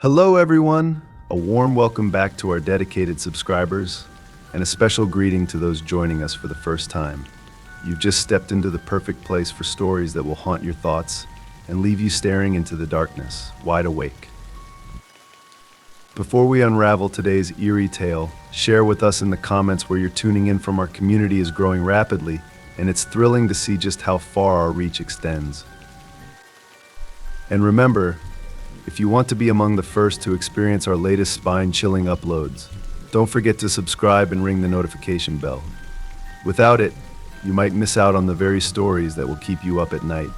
Hello, everyone. A warm welcome back to our dedicated subscribers, and a special greeting to those joining us for the first time. You've just stepped into the perfect place for stories that will haunt your thoughts and leave you staring into the darkness, wide awake. Before we unravel today's eerie tale, share with us in the comments where you're tuning in from. Our community is growing rapidly, and it's thrilling to see just how far our reach extends. And remember, if you want to be among the first to experience our latest spine-chilling uploads, don't forget to subscribe and ring the notification bell. Without it, you might miss out on the very stories that will keep you up at night.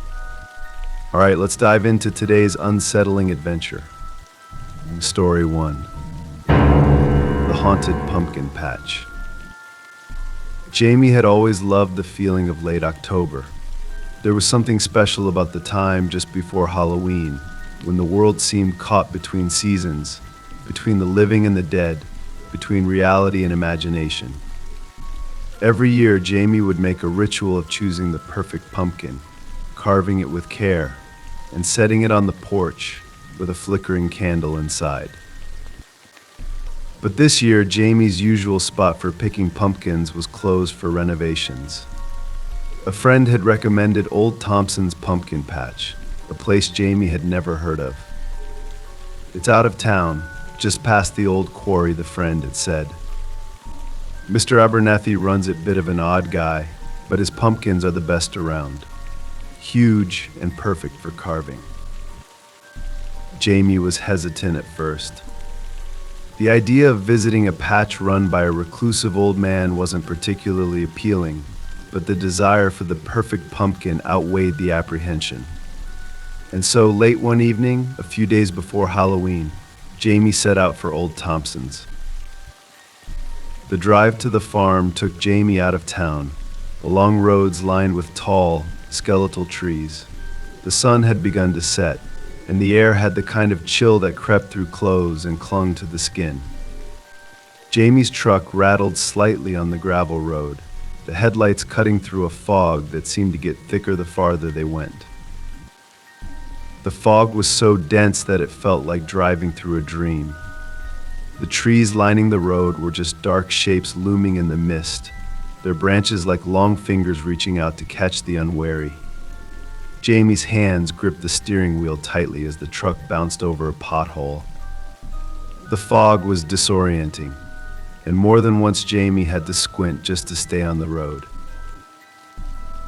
All right, let's dive into today's unsettling adventure. Story 1. The Haunted Pumpkin Patch. Jamie had always loved the feeling of late October. There was something special about the time just before Halloween, when the world seemed caught between seasons, between the living and the dead, between reality and imagination. Every year, Jamie would make a ritual of choosing the perfect pumpkin, carving it with care, and setting it on the porch with a flickering candle inside. But this year, Jamie's usual spot for picking pumpkins was closed for renovations. A friend had recommended Old Thompson's Pumpkin Patch, a place Jamie had never heard of. It's out of town, just past the old quarry, the friend had said. Mr. Abernathy runs it, bit of an odd guy, but his pumpkins are the best around. Huge and perfect for carving. Jamie was hesitant at first. The idea of visiting a patch run by a reclusive old man wasn't particularly appealing, but the desire for the perfect pumpkin outweighed the apprehension. And so, late one evening, a few days before Halloween, Jamie set out for Old Thompson's. The drive to the farm took Jamie out of town, along roads lined with tall, skeletal trees. The sun had begun to set, and the air had the kind of chill that crept through clothes and clung to the skin. Jamie's truck rattled slightly on the gravel road, the headlights cutting through a fog that seemed to get thicker the farther they went. The fog was so dense that it felt like driving through a dream. The trees lining the road were just dark shapes looming in the mist, their branches like long fingers reaching out to catch the unwary. Jamie's hands gripped the steering wheel tightly as the truck bounced over a pothole. The fog was disorienting, and more than once Jamie had to squint just to stay on the road.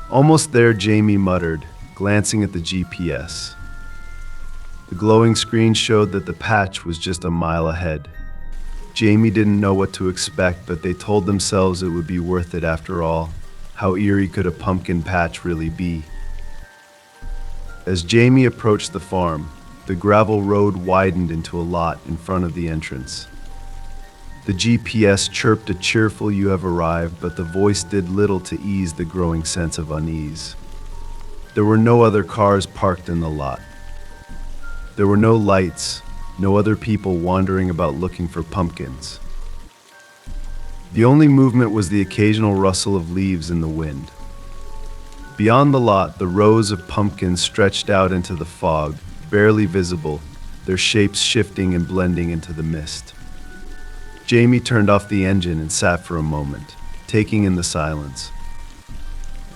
Almost there, Jamie muttered, glancing at the GPS. The glowing screen showed that the patch was just a mile ahead. Jamie didn't know what to expect, but they told themselves it would be worth it after all. How eerie could a pumpkin patch really be? As Jamie approached the farm, the gravel road widened into a lot in front of the entrance. The GPS chirped a cheerful "You have arrived," but the voice did little to ease the growing sense of unease. There were no other cars parked in the lot. There were no lights, no other people wandering about looking for pumpkins. The only movement was the occasional rustle of leaves in the wind. Beyond the lot, the rows of pumpkins stretched out into the fog, barely visible, their shapes shifting and blending into the mist. Jamie turned off the engine and sat for a moment, taking in the silence.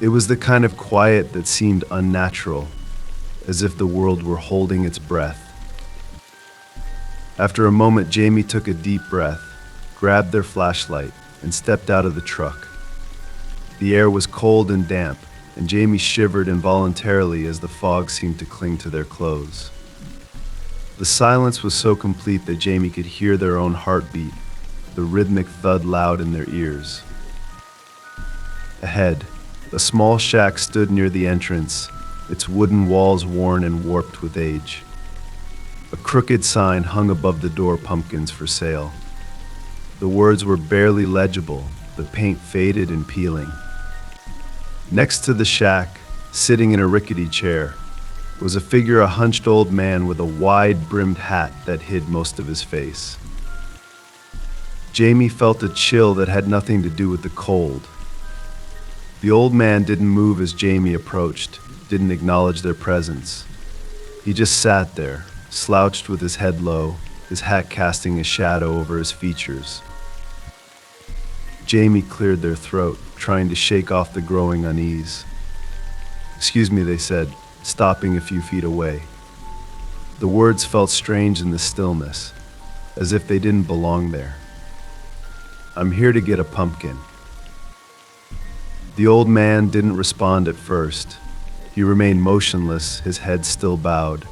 It was the kind of quiet that seemed unnatural, as if the world were holding its breath. After a moment, Jamie took a deep breath, grabbed their flashlight, and stepped out of the truck. The air was cold and damp, and Jamie shivered involuntarily as the fog seemed to cling to their clothes. The silence was so complete that Jamie could hear their own heartbeat, the rhythmic thud loud in their ears. Ahead, a small shack stood near the entrance, its wooden walls worn and warped with age. A crooked sign hung above the door, "Pumpkins for sale." The words were barely legible, the paint faded and peeling. Next to the shack, sitting in a rickety chair, was a figure, a hunched old man with a wide-brimmed hat that hid most of his face. Jamie felt a chill that had nothing to do with the cold. The old man didn't move as Jamie approached, didn't acknowledge their presence. He just sat there, slouched with his head low, his hat casting a shadow over his features. Jamie cleared their throat, trying to shake off the growing unease. "Excuse me," they said, stopping a few feet away. The words felt strange in the stillness, as if they didn't belong there. "I'm here to get a pumpkin." The old man didn't respond at first. He remained motionless, his head still bowed.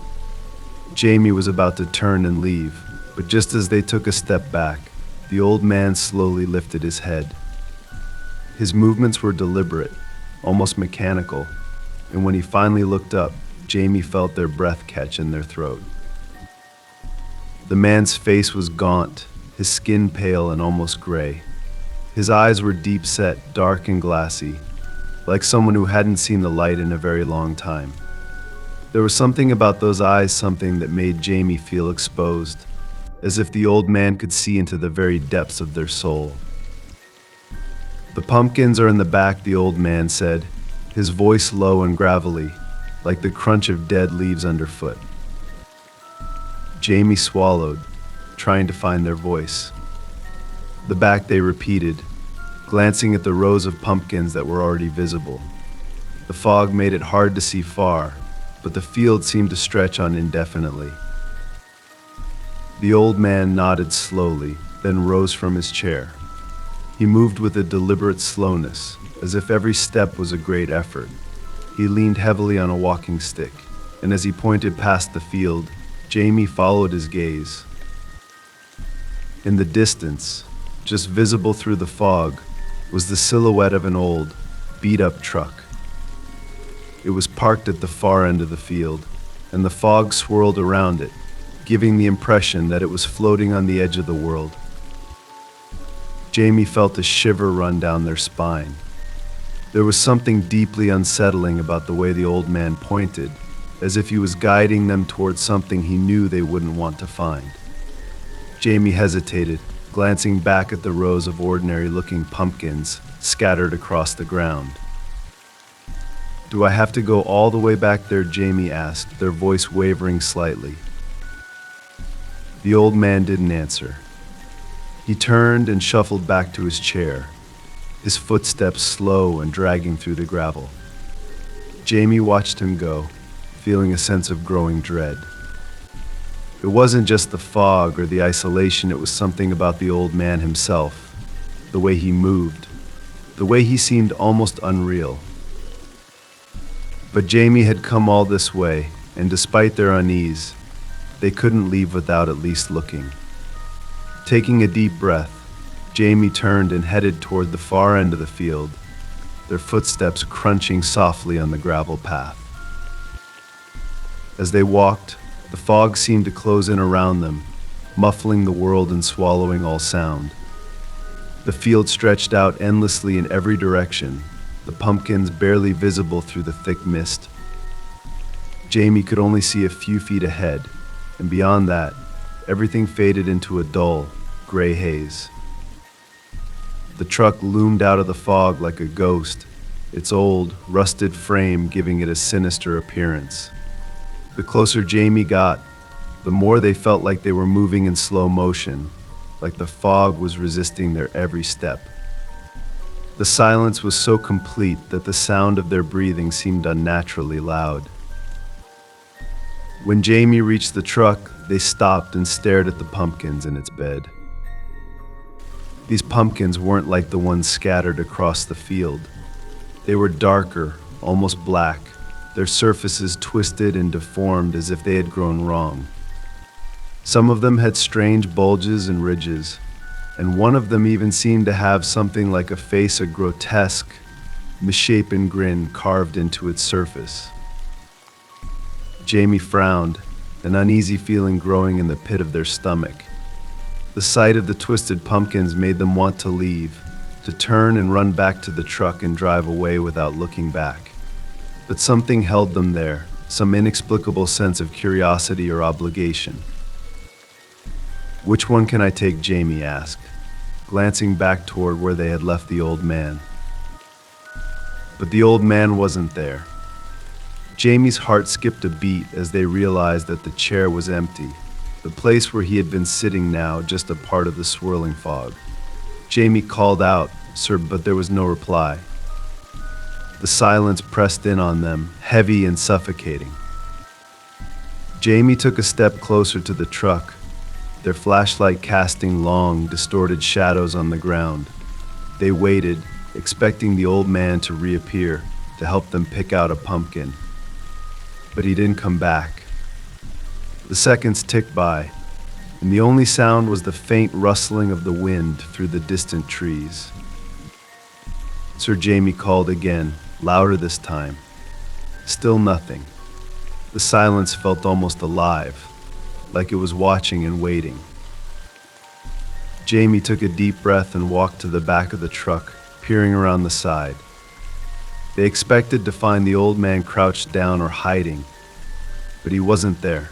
Jamie was about to turn and leave, but just as they took a step back, the old man slowly lifted his head. His movements were deliberate, almost mechanical, and when he finally looked up, Jamie felt their breath catch in their throat. The man's face was gaunt, his skin pale and almost gray. His eyes were deep-set, dark and glassy, like someone who hadn't seen the light in a very long time. There was something about those eyes, something that made Jamie feel exposed, as if the old man could see into the very depths of their soul. "The pumpkins are in the back," the old man said, his voice low and gravelly, like the crunch of dead leaves underfoot. Jamie swallowed, trying to find their voice. "The back," they repeated, glancing at the rows of pumpkins that were already visible. The fog made it hard to see far, but the field seemed to stretch on indefinitely. The old man nodded slowly, then rose from his chair. He moved with a deliberate slowness, as if every step was a great effort. He leaned heavily on a walking stick, and as he pointed past the field, Jamie followed his gaze. In the distance, just visible through the fog, was the silhouette of an old, beat-up truck. It was parked at the far end of the field, and the fog swirled around it, giving the impression that it was floating on the edge of the world. Jamie felt a shiver run down their spine. There was something deeply unsettling about the way the old man pointed, as if he was guiding them towards something he knew they wouldn't want to find. Jamie hesitated, glancing back at the rows of ordinary-looking pumpkins scattered across the ground. "Do I have to go all the way back there?" Jamie asked, their voice wavering slightly. The old man didn't answer. He turned and shuffled back to his chair, his footsteps slow and dragging through the gravel. Jamie watched him go, feeling a sense of growing dread. It wasn't just the fog or the isolation, it was something about the old man himself, the way he moved, the way he seemed almost unreal. But Jamie had come all this way, and despite their unease, they couldn't leave without at least looking. Taking a deep breath, Jamie turned and headed toward the far end of the field, their footsteps crunching softly on the gravel path. As they walked, the fog seemed to close in around them, muffling the world and swallowing all sound. The field stretched out endlessly in every direction, the pumpkins barely visible through the thick mist. Jamie could only see a few feet ahead, and beyond that, everything faded into a dull, gray haze. The truck loomed out of the fog like a ghost, its old, rusted frame giving it a sinister appearance. The closer Jamie got, the more they felt like they were moving in slow motion, like the fog was resisting their every step. The silence was so complete that the sound of their breathing seemed unnaturally loud. When Jamie reached the truck, they stopped and stared at the pumpkins in its bed. These pumpkins weren't like the ones scattered across the field. They were darker, almost black, their surfaces twisted and deformed as if they had grown wrong. Some of them had strange bulges and ridges, and one of them even seemed to have something like a face, a grotesque, misshapen grin carved into its surface. Jamie frowned, an uneasy feeling growing in the pit of their stomach. The sight of the twisted pumpkins made them want to leave, to turn and run back to the truck and drive away without looking back. But something held them there, some inexplicable sense of curiosity or obligation. "Which one can I take?" Jamie asked, glancing back toward where they had left the old man. But the old man wasn't there. Jamie's heart skipped a beat as they realized that the chair was empty, the place where he had been sitting now just a part of the swirling fog. Jamie called out, "Sir," but there was no reply. The silence pressed in on them, heavy and suffocating. Jamie took a step closer to the truck, their flashlight casting long, distorted shadows on the ground. They waited, expecting the old man to reappear, to help them pick out a pumpkin. But he didn't come back. The seconds ticked by, and the only sound was the faint rustling of the wind through the distant trees. Sir Jamie called again, louder this time. Still nothing. The silence felt almost alive, like it was watching and waiting. Jamie took a deep breath and walked to the back of the truck, peering around the side. They expected to find the old man crouched down or hiding, but he wasn't there.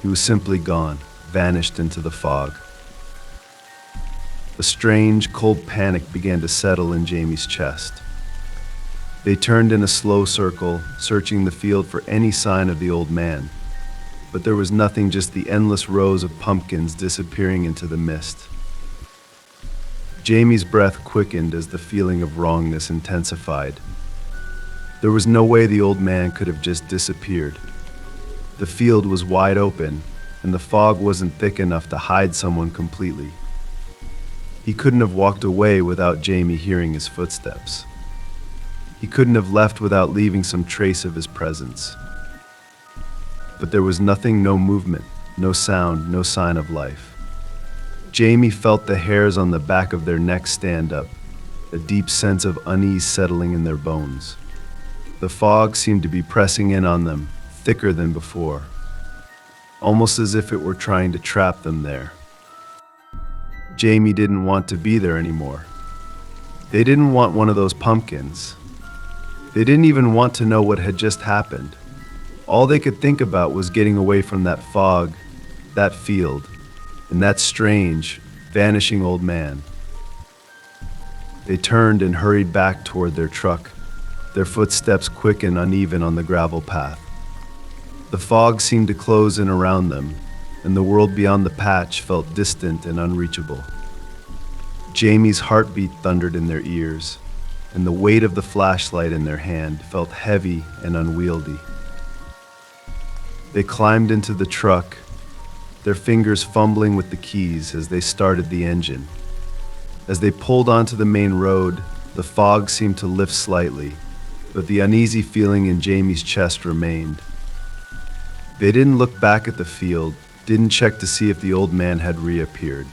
He was simply gone, vanished into the fog. A strange, cold panic began to settle in Jamie's chest. They turned in a slow circle, searching the field for any sign of the old man. But there was nothing, just the endless rows of pumpkins disappearing into the mist. Jamie's breath quickened as the feeling of wrongness intensified. There was no way the old man could have just disappeared. The field was wide open, and the fog wasn't thick enough to hide someone completely. He couldn't have walked away without Jamie hearing his footsteps. He couldn't have left without leaving some trace of his presence. But there was nothing, no movement, no sound, no sign of life. Jamie felt the hairs on the back of their necks stand up, a deep sense of unease settling in their bones. The fog seemed to be pressing in on them, thicker than before, almost as if it were trying to trap them there. Jamie didn't want to be there anymore. They didn't want one of those pumpkins. They didn't even want to know what had just happened. All they could think about was getting away from that fog, that field, and that strange, vanishing old man. They turned and hurried back toward their truck, their footsteps quick and uneven on the gravel path. The fog seemed to close in around them, and the world beyond the patch felt distant and unreachable. Jamie's heartbeat thundered in their ears, and the weight of the flashlight in their hand felt heavy and unwieldy. They climbed into the truck, their fingers fumbling with the keys as they started the engine. As they pulled onto the main road, the fog seemed to lift slightly, but the uneasy feeling in Jamie's chest remained. They didn't look back at the field, didn't check to see if the old man had reappeared.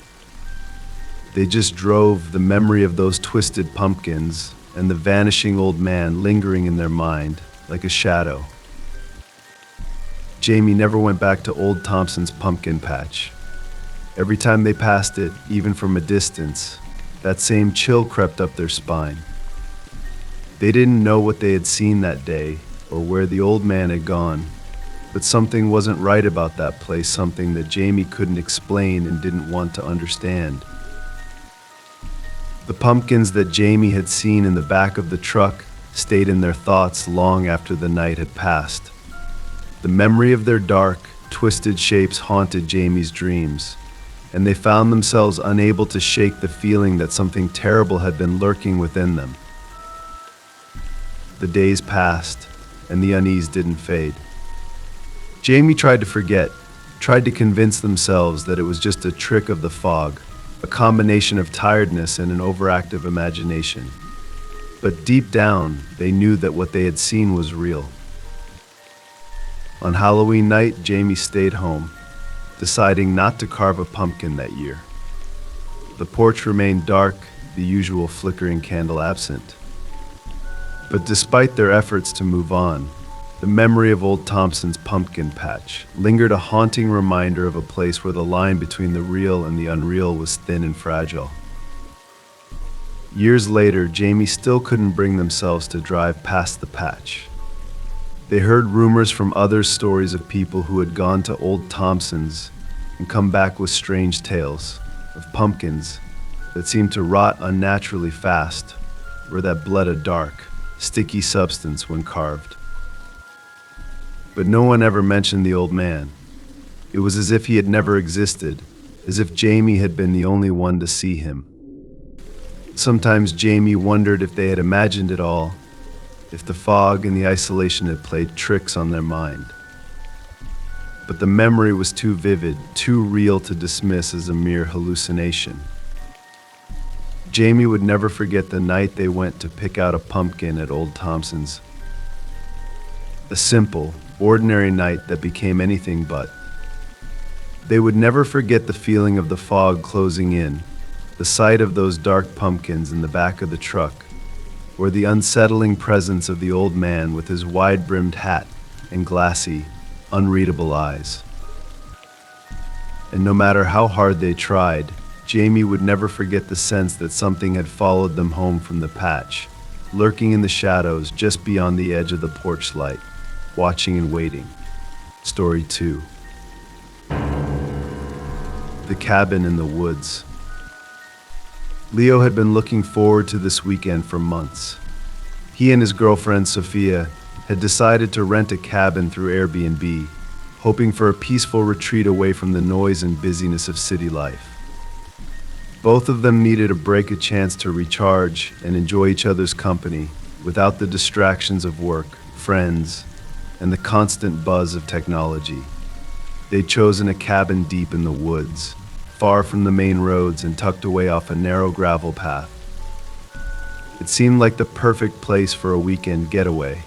They just drove, the memory of those twisted pumpkins and the vanishing old man lingering in their mind like a shadow. Jamie never went back to old Thompson's pumpkin patch. Every time they passed it, even from a distance, that same chill crept up their spine. They didn't know what they had seen that day or where the old man had gone, but something wasn't right about that place, something that Jamie couldn't explain and didn't want to understand. The pumpkins that Jamie had seen in the back of the truck stayed in their thoughts long after the night had passed. The memory of their dark, twisted shapes haunted Jamie's dreams, and they found themselves unable to shake the feeling that something terrible had been lurking within them. The days passed, and the unease didn't fade. Jamie tried to forget, tried to convince themselves that it was just a trick of the fog, a combination of tiredness and an overactive imagination. But deep down, they knew that what they had seen was real. On Halloween night, Jamie stayed home, deciding not to carve a pumpkin that year. The porch remained dark, the usual flickering candle absent. But despite their efforts to move on, the memory of old Thompson's pumpkin patch lingered, a haunting reminder of a place where the line between the real and the unreal was thin and fragile. Years later, Jamie still couldn't bring themselves to drive past the patch. They heard rumors from others, stories of people who had gone to old Thompson's and come back with strange tales of pumpkins that seemed to rot unnaturally fast, or that bled a dark, sticky substance when carved. But no one ever mentioned the old man. It was as if he had never existed, as if Jamie had been the only one to see him. Sometimes Jamie wondered if they had imagined it all, if the fog and the isolation had played tricks on their mind. But the memory was too vivid, too real to dismiss as a mere hallucination. Jamie would never forget the night they went to pick out a pumpkin at Old Thompson's. A simple, ordinary night that became anything but. They would never forget the feeling of the fog closing in, the sight of those dark pumpkins in the back of the truck, or the unsettling presence of the old man with his wide-brimmed hat and glassy, unreadable eyes. And no matter how hard they tried, Jamie would never forget the sense that something had followed them home from the patch, lurking in the shadows just beyond the edge of the porch light, watching and waiting. Story 2. The cabin in the woods. Leo had been looking forward to this weekend for months. He and his girlfriend, Sophia, had decided to rent a cabin through Airbnb, hoping for a peaceful retreat away from the noise and busyness of city life. Both of them needed a break, a chance to recharge and enjoy each other's company without the distractions of work, friends, and the constant buzz of technology. They'd chosen a cabin deep in the woods, far from the main roads and tucked away off a narrow gravel path. It seemed like the perfect place for a weekend getaway.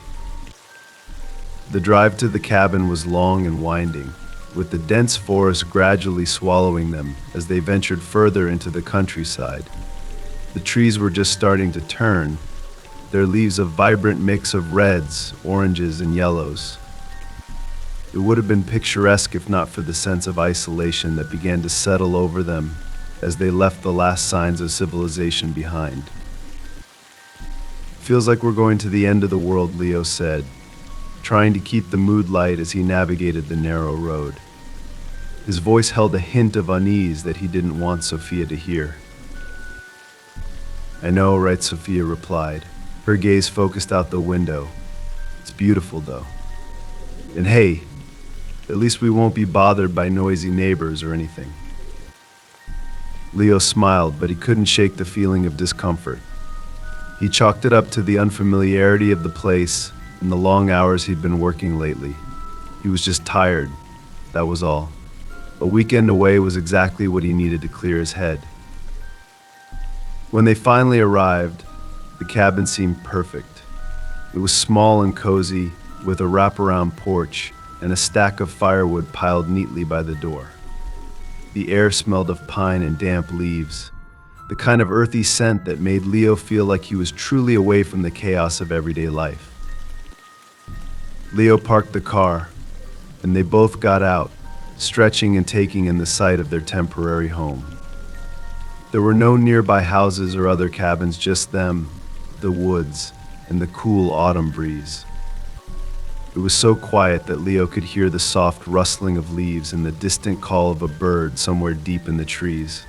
The drive to the cabin was long and winding, with the dense forest gradually swallowing them as they ventured further into the countryside. The trees were just starting to turn, their leaves a vibrant mix of reds, oranges, and yellows. It would have been picturesque if not for the sense of isolation that began to settle over them as they left the last signs of civilization behind. "Feels like we're going to the end of the world," Leo said, trying to keep the mood light as he navigated the narrow road. His voice held a hint of unease that he didn't want Sophia to hear. "I know, right?" Sophia replied, her gaze focused out the window. "It's beautiful, though. And hey, at least we won't be bothered by noisy neighbors or anything." Leo smiled, but he couldn't shake the feeling of discomfort. He chalked it up to the unfamiliarity of the place and the long hours he'd been working lately. He was just tired, that was all. A weekend away was exactly what he needed to clear his head. When they finally arrived, the cabin seemed perfect. It was small and cozy, with a wraparound porch and a stack of firewood piled neatly by the door. The air smelled of pine and damp leaves, the kind of earthy scent that made Leo feel like he was truly away from the chaos of everyday life. Leo parked the car, and they both got out, stretching and taking in the sight of their temporary home. There were no nearby houses or other cabins, just them, the woods, and the cool autumn breeze. It was so quiet that Leo could hear the soft rustling of leaves and the distant call of a bird somewhere deep in the trees.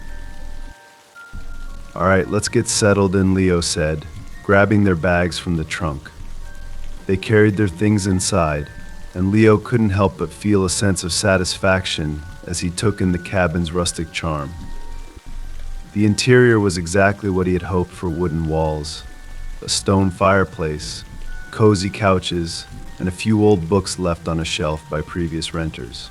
"All right, let's get settled in," Leo said, grabbing their bags from the trunk. They carried their things inside, and Leo couldn't help but feel a sense of satisfaction as he took in the cabin's rustic charm. The interior was exactly what he had hoped for: wooden walls, a stone fireplace, cozy couches, and a few old books left on a shelf by previous renters.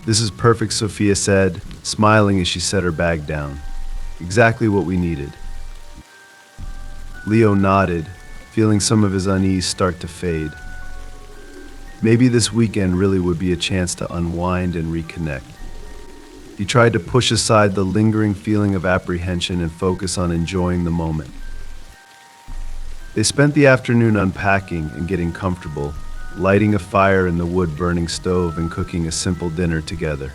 "This is perfect," Sophia said, smiling as she set her bag down. "Exactly what we needed." Leo nodded, feeling some of his unease start to fade. Maybe this weekend really would be a chance to unwind and reconnect. He tried to push aside the lingering feeling of apprehension and focus on enjoying the moment. They spent the afternoon unpacking and getting comfortable, lighting a fire in the wood-burning stove and cooking a simple dinner together.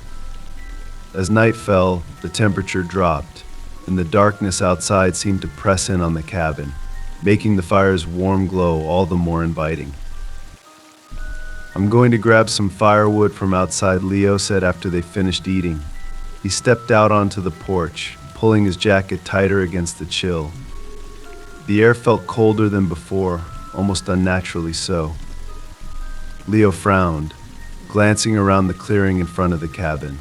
As night fell, the temperature dropped, and the darkness outside seemed to press in on the cabin, making the fire's warm glow all the more inviting. "I'm going to grab some firewood from outside," Leo said after they finished eating. He stepped out onto the porch, pulling his jacket tighter against the chill. The air felt colder than before, almost unnaturally so. Leo frowned, glancing around the clearing in front of the cabin.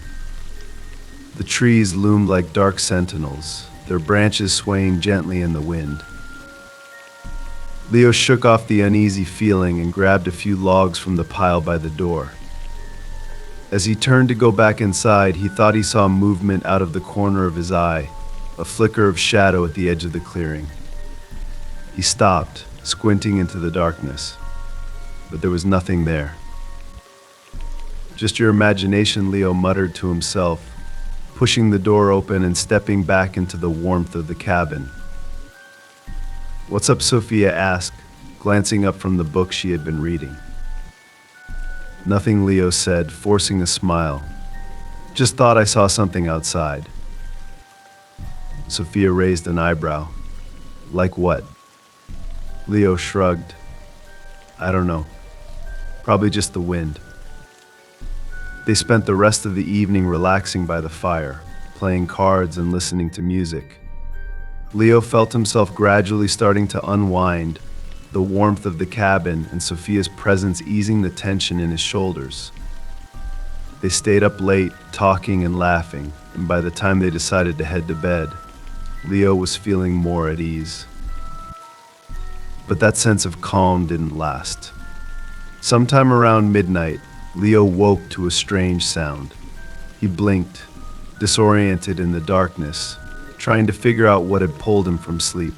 The trees loomed like dark sentinels, their branches swaying gently in the wind. Leo shook off the uneasy feeling and grabbed a few logs from the pile by the door. As he turned to go back inside, he thought he saw movement out of the corner of his eye, a flicker of shadow at the edge of the clearing. He stopped, squinting into the darkness, but there was nothing there. "Just your imagination," Leo muttered to himself, pushing the door open and stepping back into the warmth of the cabin. "What's up?" Sophia asked, glancing up from the book she had been reading. "Nothing," Leo said, forcing a smile. "Just thought I saw something outside." Sophia raised an eyebrow. "Like what?" Leo shrugged. "I don't know. Probably just the wind." They spent the rest of the evening relaxing by the fire, playing cards and listening to music. Leo felt himself gradually starting to unwind, the warmth of the cabin and Sophia's presence easing the tension in his shoulders. They stayed up late, talking and laughing, and by the time they decided to head to bed, Leo was feeling more at ease. But that sense of calm didn't last. Sometime around midnight, Leo woke to a strange sound. He blinked, disoriented in the darkness, trying to figure out what had pulled him from sleep.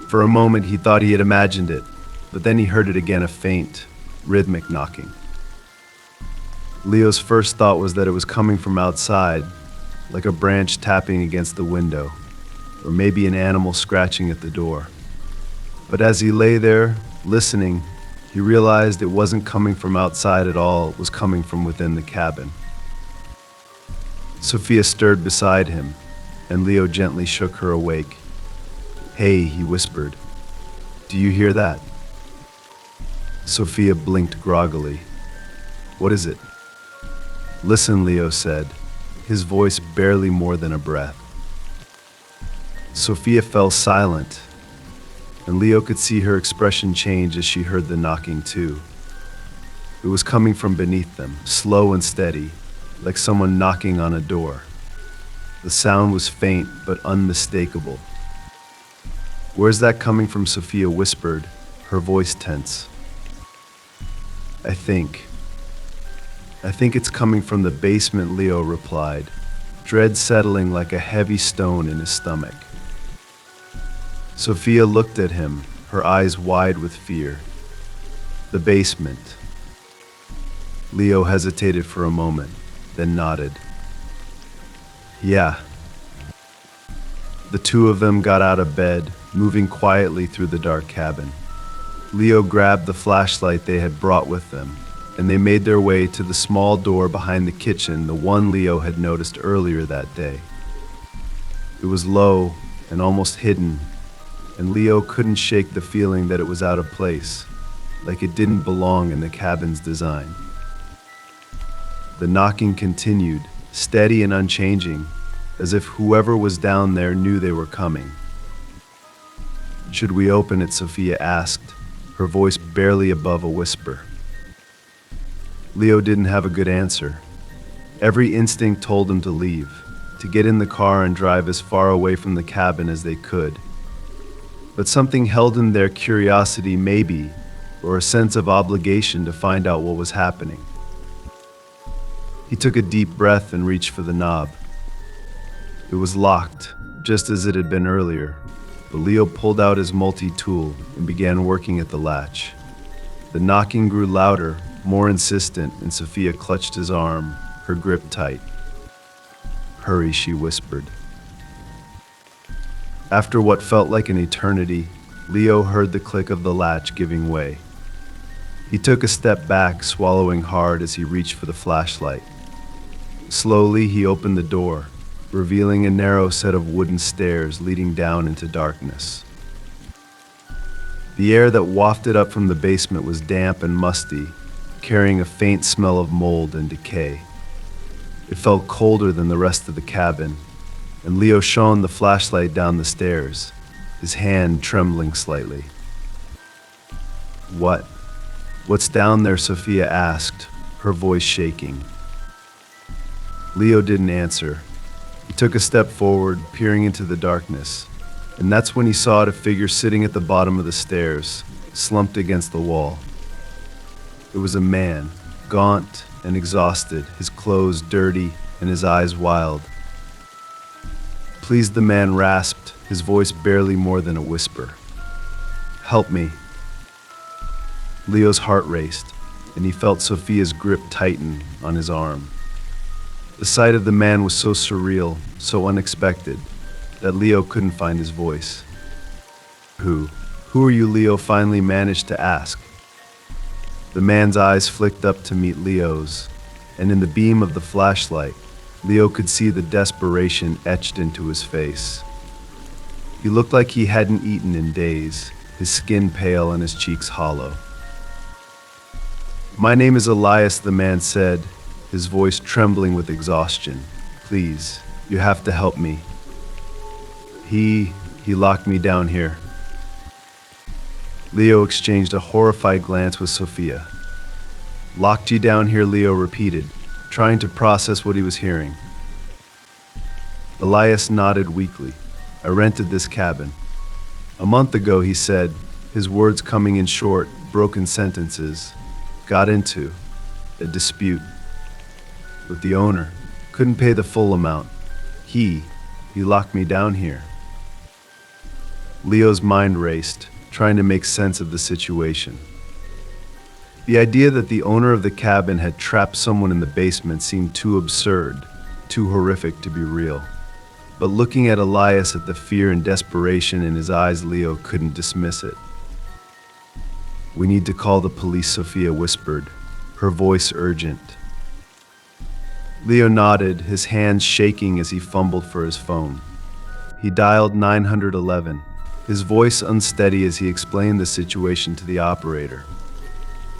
For a moment, he thought he had imagined it, but then he heard it again, a faint, rhythmic knocking. Leo's first thought was that it was coming from outside, like a branch tapping against the window, or maybe an animal scratching at the door. But as he lay there, listening, he realized it wasn't coming from outside at all, it was coming from within the cabin. Sophia stirred beside him, and Leo gently shook her awake. "Hey," he whispered. "Do you hear that?" Sophia blinked groggily. "What is it?" "Listen," Leo said, his voice barely more than a breath. Sophia fell silent, and Leo could see her expression change as she heard the knocking too. It was coming from beneath them, slow and steady, like someone knocking on a door. The sound was faint but unmistakable. "Where's that coming from?" Sophia whispered, her voice tense. I think it's coming from the basement," Leo replied, dread settling like a heavy stone in his stomach. Sophia looked at him, her eyes wide with fear. "The basement." Leo hesitated for a moment, then nodded. "Yeah." The two of them got out of bed, moving quietly through the dark cabin. Leo grabbed the flashlight they had brought with them, and they made their way to the small door behind the kitchen, the one Leo had noticed earlier that day. It was low and almost hidden, and Leo couldn't shake the feeling that it was out of place, like it didn't belong in the cabin's design. The knocking continued, steady and unchanging, as if whoever was down there knew they were coming. "Should we open it?" Sophia asked, her voice barely above a whisper. Leo didn't have a good answer. Every instinct told him to leave, to get in the car and drive as far away from the cabin as they could. But something held in their curiosity, maybe, or a sense of obligation to find out what was happening. He took a deep breath and reached for the knob. It was locked, just as it had been earlier, but Leo pulled out his multi-tool and began working at the latch. The knocking grew louder, more insistent, and Sophia clutched his arm, her grip tight. "Hurry," she whispered. After what felt like an eternity, Leo heard the click of the latch giving way. He took a step back, swallowing hard as he reached for the flashlight. Slowly, he opened the door, revealing a narrow set of wooden stairs leading down into darkness. The air that wafted up from the basement was damp and musty, carrying a faint smell of mold and decay. It felt colder than the rest of the cabin, and Leo shone the flashlight down the stairs, his hand trembling slightly. "What's down there?" Sophia asked, her voice shaking. Leo didn't answer. He took a step forward, peering into the darkness, and that's when he saw a figure sitting at the bottom of the stairs, slumped against the wall. It was a man, gaunt and exhausted, his clothes dirty and his eyes wild. "Please," the man rasped, his voice barely more than a whisper. "Help me." Leo's heart raced, and he felt Sophia's grip tighten on his arm. The sight of the man was so surreal, so unexpected, that Leo couldn't find his voice. Who are you?" Leo finally managed to ask. The man's eyes flicked up to meet Leo's, and in the beam of the flashlight, Leo could see the desperation etched into his face. He looked like he hadn't eaten in days, his skin pale and his cheeks hollow. "My name is Elias," the man said, his voice trembling with exhaustion. "Please, you have to help me. He locked me down here." Leo exchanged a horrified glance with Sophia. "Locked you down here," Leo repeated, trying to process what he was hearing. Elias nodded weakly. "I rented this cabin. A month ago," he said, his words coming in short, broken sentences. "Got into a dispute with the owner. Couldn't pay the full amount. He locked me down here." Leo's mind raced, trying to make sense of the situation. The idea that the owner of the cabin had trapped someone in the basement seemed too absurd, too horrific to be real. But looking at Elias at the fear and desperation in his eyes, Leo couldn't dismiss it. "We need to call the police," Sophia whispered, her voice urgent. Leo nodded, his hands shaking as he fumbled for his phone. He dialed 911, his voice unsteady as he explained the situation to the operator.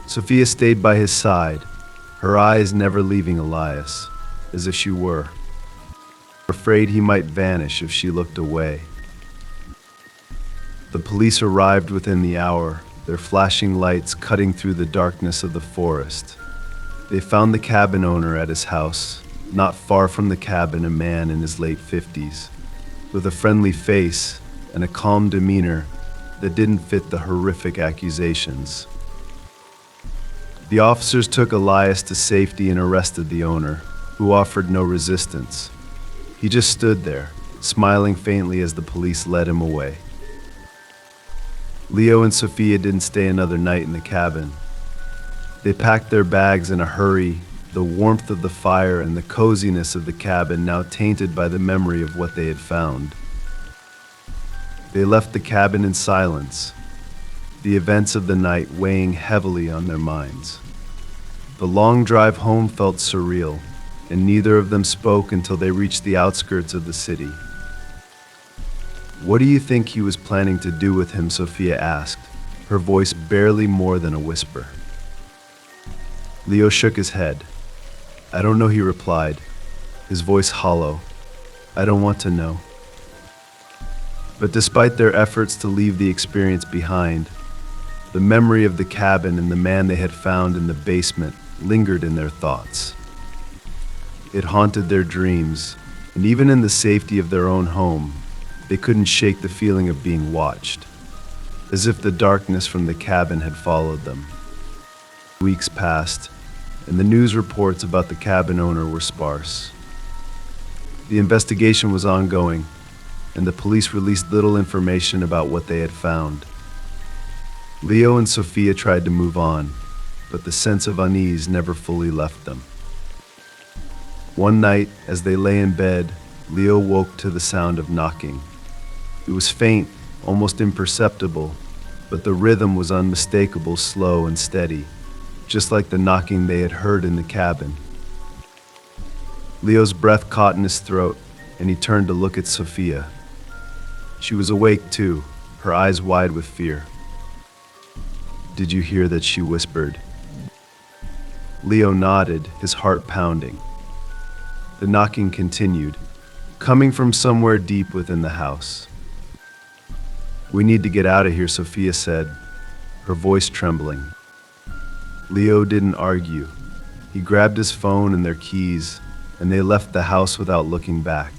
Sophia stayed by his side, her eyes never leaving Elias, as if she were afraid he might vanish if she looked away. The police arrived within the hour, their flashing lights cutting through the darkness of the forest. They found the cabin owner at his house. Not far from the cabin, a man in his late 50s, with a friendly face and a calm demeanor that didn't fit the horrific accusations. The officers took Elias to safety and arrested the owner, who offered no resistance. He just stood there, smiling faintly as the police led him away. Leo and Sophia didn't stay another night in the cabin. They packed their bags in a hurry, the warmth of the fire and the coziness of the cabin now tainted by the memory of what they had found. They left the cabin in silence, the events of the night weighing heavily on their minds. The long drive home felt surreal, and neither of them spoke until they reached the outskirts of the city. "What do you think he was planning to do with him?" Sophia asked, her voice barely more than a whisper. Leo shook his head. "I don't know," he replied, his voice hollow. "I don't want to know." But despite their efforts to leave the experience behind, the memory of the cabin and the man they had found in the basement lingered in their thoughts. It haunted their dreams, and even in the safety of their own home, they couldn't shake the feeling of being watched, as if the darkness from the cabin had followed them. Weeks passed, and the news reports about the cabin owner were sparse. The investigation was ongoing, and the police released little information about what they had found. Leo and Sophia tried to move on, but the sense of unease never fully left them. One night, as they lay in bed, Leo woke to the sound of knocking. It was faint, almost imperceptible, but the rhythm was unmistakable, slow and steady, just like the knocking they had heard in the cabin. Leo's breath caught in his throat, and he turned to look at Sophia. She was awake too, her eyes wide with fear. "Did you hear that?" she whispered. Leo nodded, his heart pounding. The knocking continued, coming from somewhere deep within the house. "We need to get out of here," Sophia said, her voice trembling. Leo didn't argue. He grabbed his phone and their keys, and they left the house without looking back.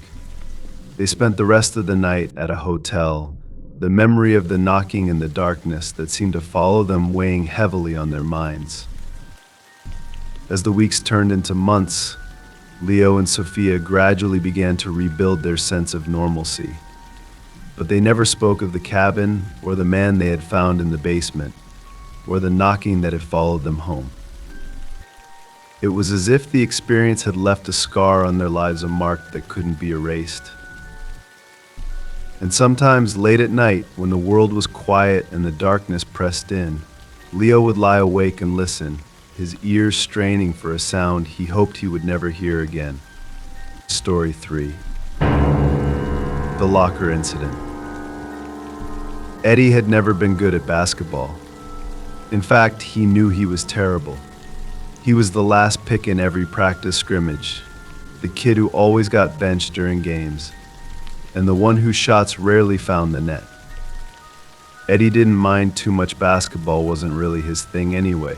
They spent the rest of the night at a hotel, the memory of the knocking in the darkness that seemed to follow them weighing heavily on their minds. As the weeks turned into months, Leo and Sophia gradually began to rebuild their sense of normalcy. But they never spoke of the cabin or the man they had found in the basement, or the knocking that had followed them home. It was as if the experience had left a scar on their lives, a mark that couldn't be erased. And sometimes late at night, when the world was quiet and the darkness pressed in, Leo would lie awake and listen, his ears straining for a sound he hoped he would never hear again. Story 3. The Locker Incident. Eddie had never been good at basketball. In fact, he knew he was terrible. He was the last pick in every practice scrimmage, the kid who always got benched during games, and the one whose shots rarely found the net. Eddie didn't mind too much. Basketball wasn't really his thing anyway.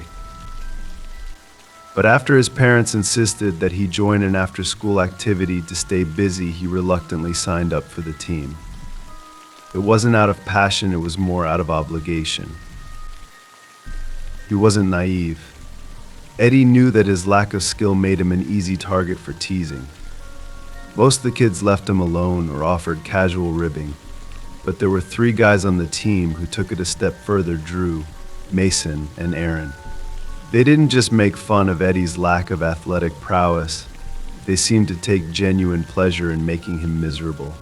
But after his parents insisted that he join an after-school activity to stay busy, he reluctantly signed up for the team. It wasn't out of passion, it was more out of obligation. He wasn't naive. Eddie knew that his lack of skill made him an easy target for teasing. Most of the kids left him alone or offered casual ribbing, but there were 3 guys on the team who took it a step further: Drew, Mason, and Aaron. They didn't just make fun of Eddie's lack of athletic prowess, they seemed to take genuine pleasure in making him miserable.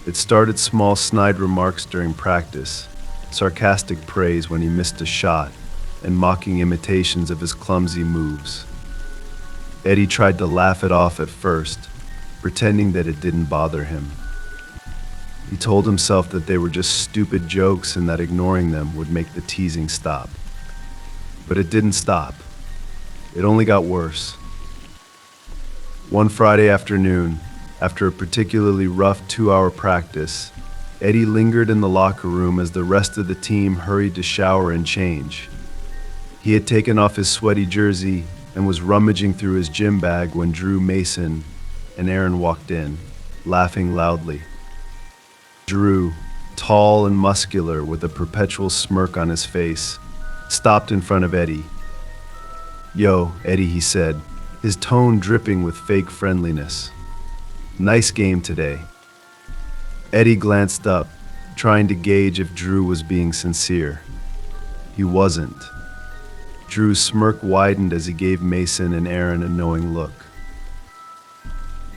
It started small, snide remarks during practice, sarcastic praise when he missed a shot, and mocking imitations of his clumsy moves. Eddie tried to laugh it off at first, pretending that it didn't bother him. He told himself that they were just stupid jokes and that ignoring them would make the teasing stop. But it didn't stop. It only got worse. One Friday afternoon, after a particularly rough 2-hour practice, Eddie lingered in the locker room as the rest of the team hurried to shower and change. He had taken off his sweaty jersey and was rummaging through his gym bag when Drew, Mason, and Aaron walked in, laughing loudly. Drew, tall and muscular with a perpetual smirk on his face, stopped in front of Eddie. "Yo, Eddie," he said, his tone dripping with fake friendliness. "Nice game today." Eddie glanced up, trying to gauge if Drew was being sincere. He wasn't. Drew's smirk widened as he gave Mason and Aaron a knowing look.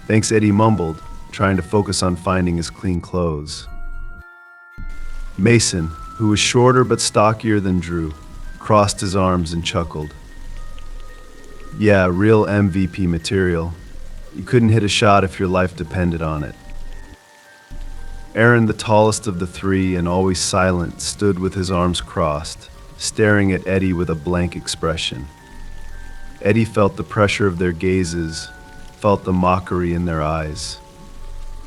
"Thanks," Eddie mumbled, trying to focus on finding his clean clothes. Mason, who was shorter but stockier than Drew, crossed his arms and chuckled. "Yeah, real MVP material. You couldn't hit a shot if your life depended on it." Aaron, the tallest of the 3 and always silent, stood with his arms crossed, staring at Eddie with a blank expression. Eddie felt the pressure of their gazes, felt the mockery in their eyes.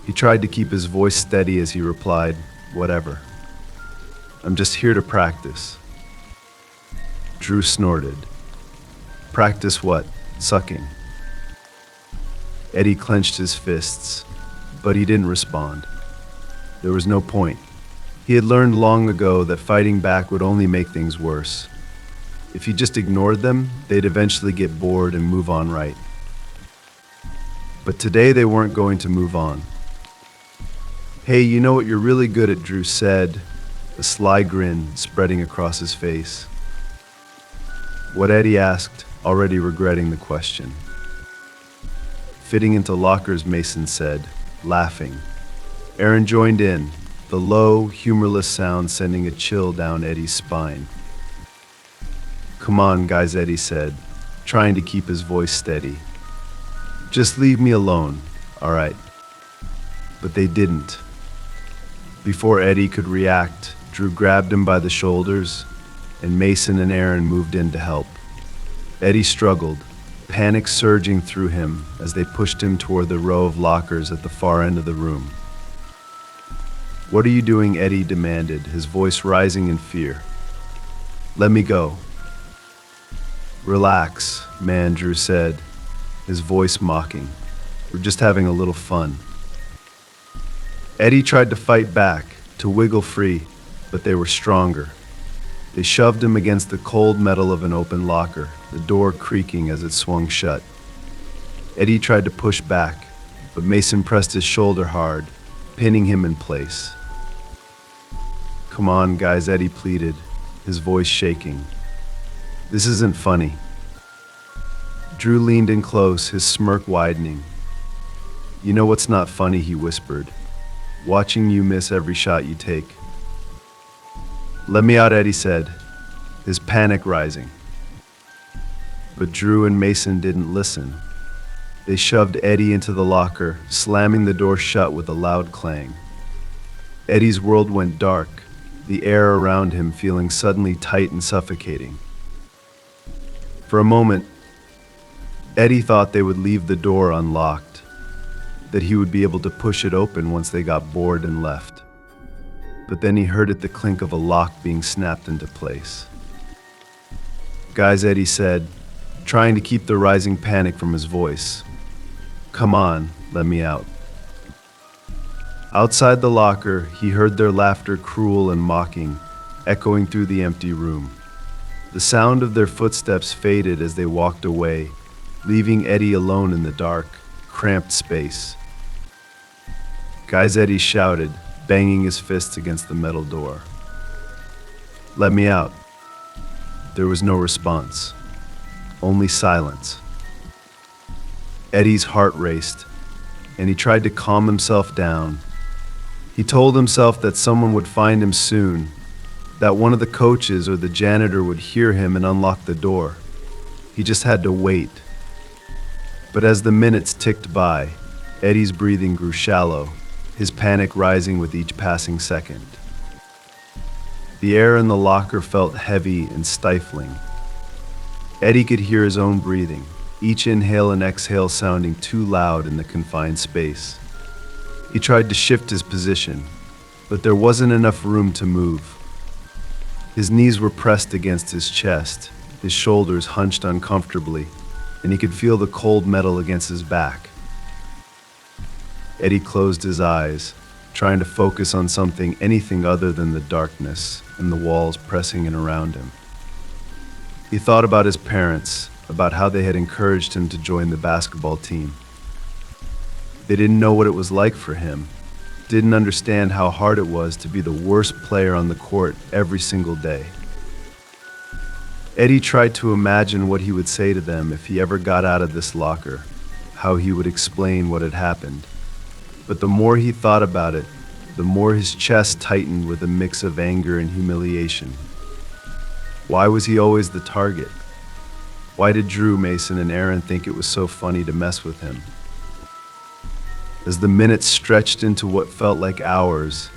He tried to keep his voice steady as he replied, "Whatever. I'm just here to practice." Drew snorted. "Practice what? Sucking?" Eddie clenched his fists, but he didn't respond. There was no point. He had learned long ago that fighting back would only make things worse. If he just ignored them, they'd eventually get bored and move on right. But today they weren't going to move on. "Hey, you know what you're really good at," Drew said, a sly grin spreading across his face. What Eddie asked, already regretting the question. "Fitting into lockers," Mason said, laughing. Aaron joined in, the low, humorless sound sending a chill down Eddie's spine. "Come on, guys," Eddie said, trying to keep his voice steady. "Just leave me alone, all right?" But they didn't. Before Eddie could react, Drew grabbed him by the shoulders, and Mason and Aaron moved in to help. Eddie struggled, panic surging through him as they pushed him toward the row of lockers at the far end of the room. "What are you doing?" Eddie demanded, his voice rising in fear. "Let me go." Relax, man, Drew said, his voice mocking. We're just having a little fun. Eddie tried to fight back, to wiggle free, but they were stronger. They shoved him against the cold metal of an open locker, the door creaking as it swung shut. Eddie tried to push back, but Mason pressed his shoulder hard, pinning him in place. Come on, guys, Eddie pleaded, his voice shaking. This isn't funny. Drew leaned in close, his smirk widening. You know what's not funny, he whispered. Watching you miss every shot you take. Let me out, Eddie said, his panic rising. But Drew and Mason didn't listen. They shoved Eddie into the locker, slamming the door shut with a loud clang. Eddie's world went dark, the air around him feeling suddenly tight and suffocating. For a moment, Eddie thought they would leave the door unlocked, that he would be able to push it open once they got bored and left. But then he heard the clink of a lock being snapped into place. Guys, Eddie said, trying to keep the rising panic from his voice. Come on, let me out. Outside the locker, he heard their laughter, cruel and mocking, echoing through the empty room. The sound of their footsteps faded as they walked away, leaving Eddie alone in the dark, cramped space. Guys, Eddie shouted, banging his fists against the metal door. Let me out. There was no response, only silence. Eddie's heart raced, and he tried to calm himself down. He told himself that someone would find him soon, that one of the coaches or the janitor would hear him and unlock the door. He just had to wait. But as the minutes ticked by, Eddie's breathing grew shallow, his panic rising with each passing second. The air in the locker felt heavy and stifling. Eddie could hear his own breathing, each inhale and exhale sounding too loud in the confined space. He tried to shift his position, but there wasn't enough room to move. His knees were pressed against his chest, his shoulders hunched uncomfortably, and he could feel the cold metal against his back. Eddie closed his eyes, trying to focus on anything other than the darkness and the walls pressing in around him. He thought about his parents, about how they had encouraged him to join the basketball team. They didn't know what it was like for him, didn't understand how hard it was to be the worst player on the court every single day. Eddie tried to imagine what he would say to them if he ever got out of this locker, how he would explain what had happened. But the more he thought about it, the more his chest tightened with a mix of anger and humiliation. Why was he always the target? Why did Drew, Mason, and Aaron think it was so funny to mess with him? As the minutes stretched into what felt like hours,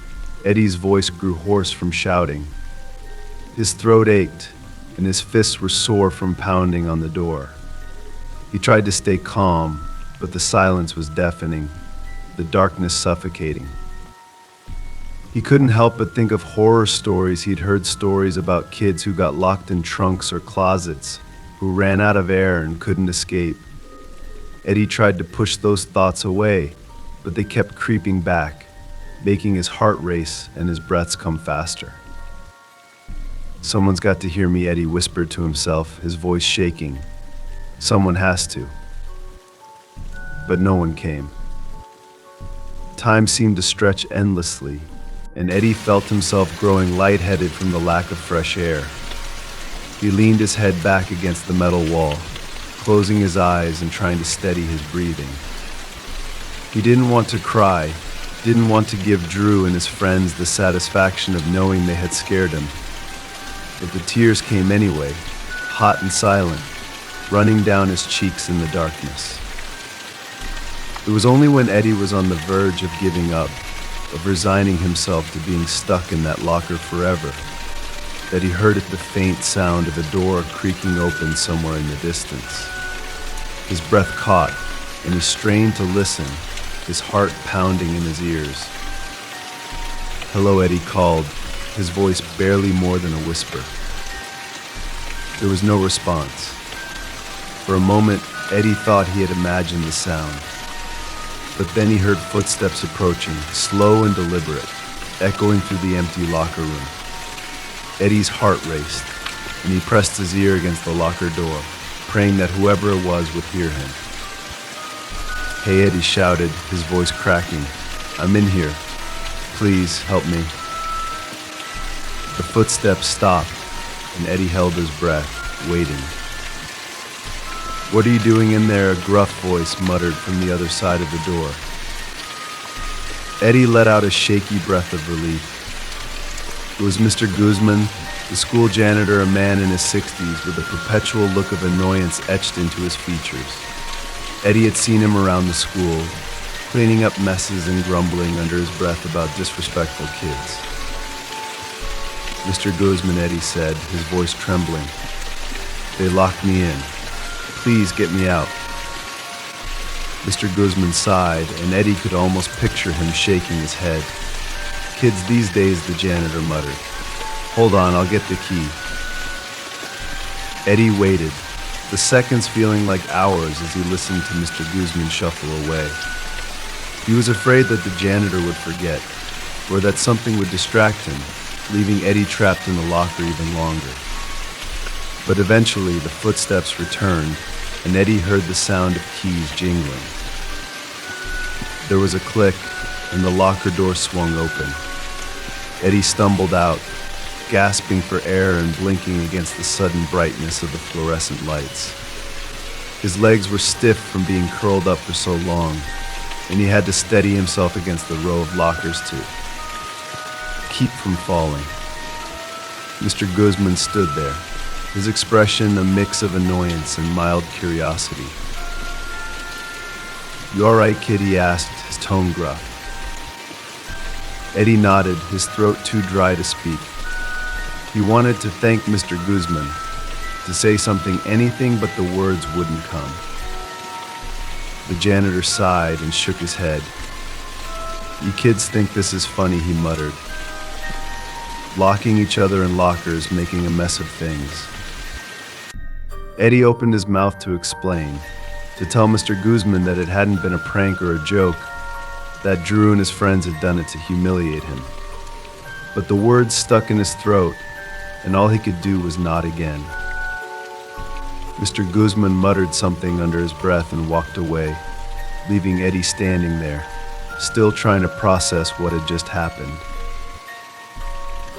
Eddie's voice grew hoarse from shouting. His throat ached, and his fists were sore from pounding on the door. He tried to stay calm, but the silence was deafening, the darkness suffocating. He couldn't help but think of horror stories he'd heard, stories about kids who got locked in trunks or closets, who ran out of air and couldn't escape. Eddie tried to push those thoughts away, but they kept creeping back, making his heart race and his breaths come faster. Someone's got to hear me, Eddie whispered to himself, his voice shaking. Someone has to. But no one came. Time seemed to stretch endlessly, and Eddie felt himself growing lightheaded from the lack of fresh air. He leaned his head back against the metal wall, closing his eyes and trying to steady his breathing. He didn't want to cry, didn't want to give Drew and his friends the satisfaction of knowing they had scared him. But the tears came anyway, hot and silent, running down his cheeks in the darkness. It was only when Eddie was on the verge of giving up, of resigning himself to being stuck in that locker forever, that he heard the faint sound of a door creaking open somewhere in the distance. His breath caught, and he strained to listen, his heart pounding in his ears. Hello, Eddie called, his voice barely more than a whisper. There was no response, For a moment, Eddie thought he had imagined the sound. But then he heard footsteps approaching, slow and deliberate, echoing through the empty locker room. Eddie's heart raced, and he pressed his ear against the locker door, praying that whoever it was would hear him. "Hey," Eddie shouted, his voice cracking. "I'm in here. Please help me." The footsteps stopped, and Eddie held his breath, waiting. "What are you doing in there?" a gruff voice muttered from the other side of the door. Eddie let out a shaky breath of relief. It was Mr. Guzman, the school janitor, a man in his 60s with a perpetual look of annoyance etched into his features. Eddie had seen him around the school, cleaning up messes and grumbling under his breath about disrespectful kids. "Mr. Guzman," Eddie said, his voice trembling. "They locked me in. Please get me out." Mr. Guzman sighed, and Eddie could almost picture him shaking his head. "Kids these days," the janitor muttered. "Hold on, I'll get the key." Eddie waited, the seconds feeling like hours as he listened to Mr. Guzman shuffle away. He was afraid that the janitor would forget, or that something would distract him, leaving Eddie trapped in the locker even longer. But eventually the footsteps returned, and Eddie heard the sound of keys jingling. There was a click, and the locker door swung open. Eddie stumbled out, gasping for air and blinking against the sudden brightness of the fluorescent lights. His legs were stiff from being curled up for so long, and he had to steady himself against the row of lockers to keep from falling. Mr. Guzman stood there, his expression a mix of annoyance and mild curiosity. "You all right, kid?" he asked, his tone gruff. Eddie nodded, his throat too dry to speak. He wanted to thank Mr. Guzman, to say something, anything, but the words wouldn't come. The janitor sighed and shook his head. "You kids think this is funny," he muttered. "Locking each other in lockers, making a mess of things." Eddie opened his mouth to explain, to tell Mr. Guzman that it hadn't been a prank or a joke, that Drew and his friends had done it to humiliate him. But the words stuck in his throat, and all he could do was nod again. Mr. Guzman muttered something under his breath and walked away, leaving Eddie standing there, still trying to process what had just happened.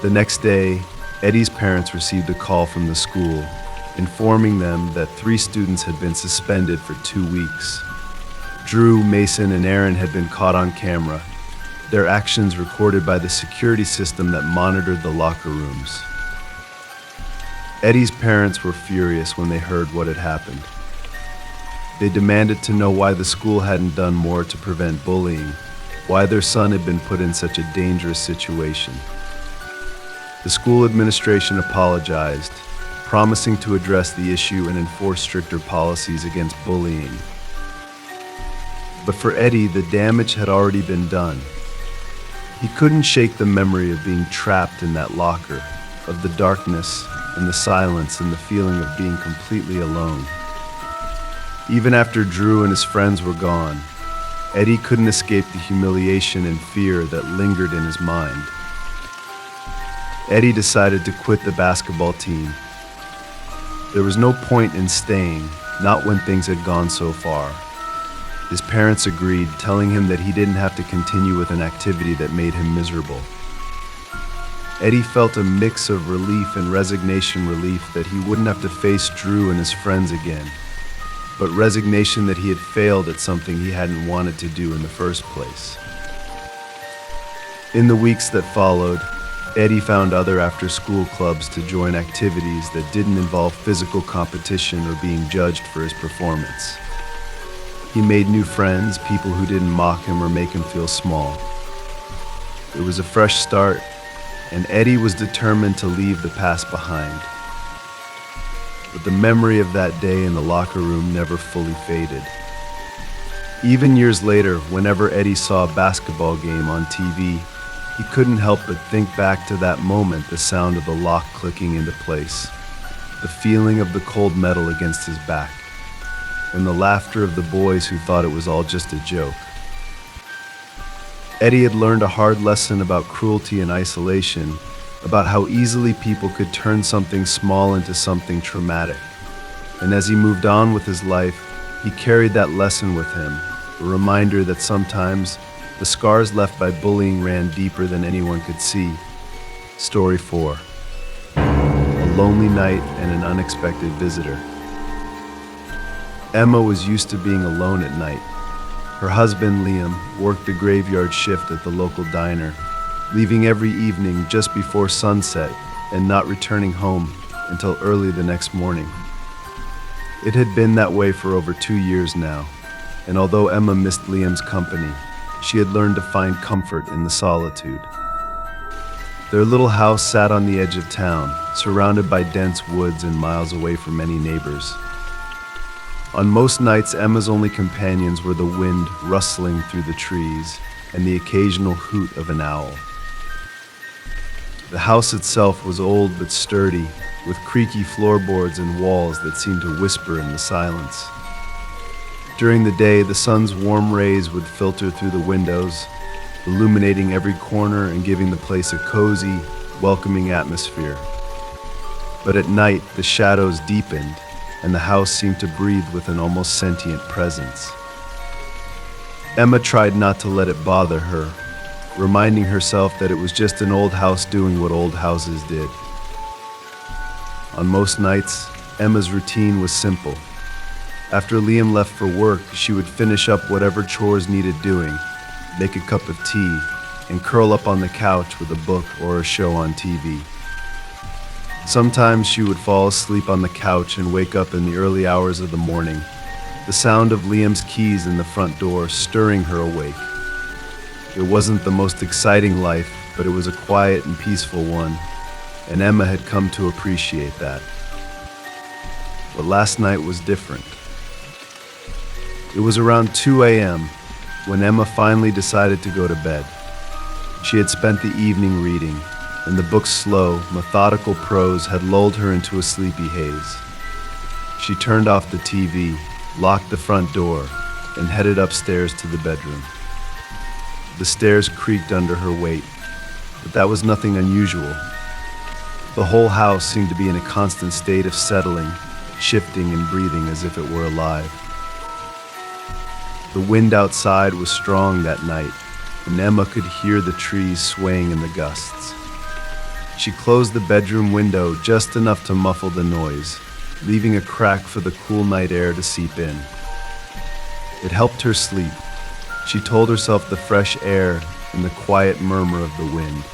The next day, Eddie's parents received a call from the school, informing them that 3 students had been suspended for 2 weeks. Drew, Mason, and Aaron had been caught on camera, their actions recorded by the security system that monitored the locker rooms. Eddie's parents were furious when they heard what had happened. They demanded to know why the school hadn't done more to prevent bullying, why their son had been put in such a dangerous situation. The school administration apologized, promising to address the issue and enforce stricter policies against bullying. But for Eddie, the damage had already been done. He couldn't shake the memory of being trapped in that locker, of the darkness and the silence and the feeling of being completely alone. Even after Drew and his friends were gone, Eddie couldn't escape the humiliation and fear that lingered in his mind. Eddie decided to quit the basketball team. There was no point in staying, not when things had gone so far. His parents agreed, telling him that he didn't have to continue with an activity that made him miserable. Eddie felt a mix of relief and resignation, relief that he wouldn't have to face Drew and his friends again, but resignation that he had failed at something he hadn't wanted to do in the first place. In the weeks that followed, Eddie found other after-school clubs to join activities that didn't involve physical competition or being judged for his performance. He made new friends, people who didn't mock him or make him feel small. It was a fresh start, and Eddie was determined to leave the past behind. But the memory of that day in the locker room never fully faded. Even years later, whenever Eddie saw a basketball game on TV, he couldn't help but think back to that moment, the sound of the lock clicking into place, the feeling of the cold metal against his back. and the laughter of the boys who thought it was all just a joke. Eddie had learned a hard lesson about cruelty and isolation, about how easily people could turn something small into something traumatic. And as he moved on with his life, he carried that lesson with him, a reminder that sometimes the scars left by bullying ran deeper than anyone could see. Story 4. A lonely night and an unexpected visitor. Emma was used to being alone at night. Her husband, Liam, worked the graveyard shift at the local diner, leaving every evening just before sunset and not returning home until early the next morning. It had been that way for over 2 years now, and although Emma missed Liam's company, she had learned to find comfort in the solitude. Their little house sat on the edge of town, surrounded by dense woods and miles away from any neighbors. On most nights, Emma's only companions were the wind rustling through the trees and the occasional hoot of an owl. The house itself was old but sturdy, with creaky floorboards and walls that seemed to whisper in the silence. During the day, the sun's warm rays would filter through the windows, illuminating every corner and giving the place a cozy, welcoming atmosphere. But at night, the shadows deepened, and the house seemed to breathe with an almost sentient presence. Emma tried not to let it bother her, reminding herself that it was just an old house doing what old houses did. On most nights, Emma's routine was simple. After Liam left for work, she would finish up whatever chores needed doing, make a cup of tea, and curl up on the couch with a book or a show on TV. Sometimes she would fall asleep on the couch and wake up in the early hours of the morning, the sound of Liam's keys in the front door stirring her awake. It wasn't the most exciting life, but it was a quiet and peaceful one, and Emma had come to appreciate that. But last night was different. It was around 2 a.m. when Emma finally decided to go to bed. She had spent the evening reading, and the book's slow, methodical prose had lulled her into a sleepy haze. She turned off the TV, locked the front door, and headed upstairs to the bedroom. The stairs creaked under her weight, but that was nothing unusual. The whole house seemed to be in a constant state of settling, shifting and breathing as if it were alive. The wind outside was strong that night, and Emma could hear the trees swaying in the gusts. She closed the bedroom window just enough to muffle the noise, leaving a crack for the cool night air to seep in. It helped her sleep. She told herself the fresh air and the quiet murmur of the wind.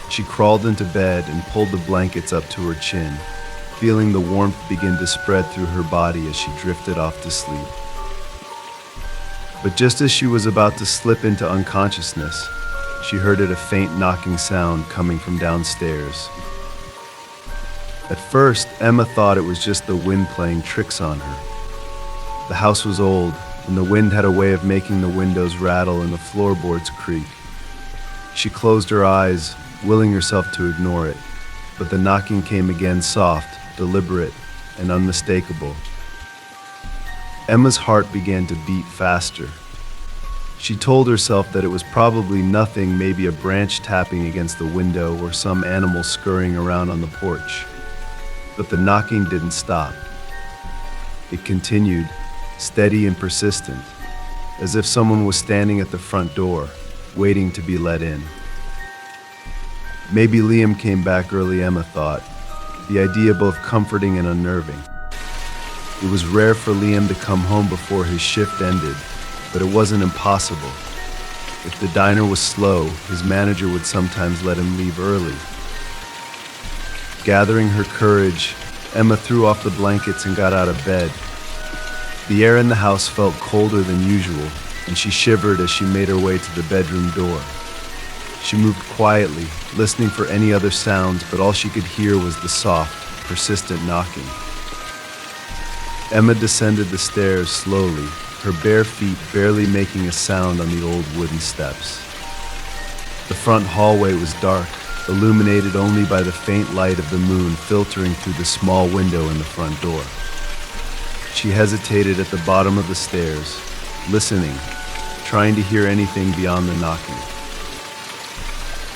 She crawled into bed and pulled the blankets up to her chin, feeling the warmth begin to spread through her body as she drifted off to sleep. But just as she was about to slip into unconsciousness, she heard a faint knocking sound coming from downstairs. At first, Emma thought it was just the wind playing tricks on her. The house was old, and the wind had a way of making the windows rattle and the floorboards creak. She closed her eyes, willing herself to ignore it, but the knocking came again, soft, deliberate, and unmistakable. Emma's heart began to beat faster. She told herself that it was probably nothing, maybe a branch tapping against the window or some animal scurrying around on the porch. But the knocking didn't stop. It continued, steady and persistent, as if someone was standing at the front door, waiting to be let in. Maybe Liam came back early, Emma thought, the idea both comforting and unnerving. It was rare for Liam to come home before his shift ended, but it wasn't impossible. If the diner was slow, his manager would sometimes let him leave early. Gathering her courage, Emma threw off the blankets and got out of bed. The air in the house felt colder than usual, and she shivered as she made her way to the bedroom door. She moved quietly, listening for any other sounds, but all she could hear was the soft, persistent knocking. Emma descended the stairs slowly, her bare feet barely making a sound on the old wooden steps. The front hallway was dark, illuminated only by the faint light of the moon filtering through the small window in the front door. She hesitated at the bottom of the stairs, listening, trying to hear anything beyond the knocking.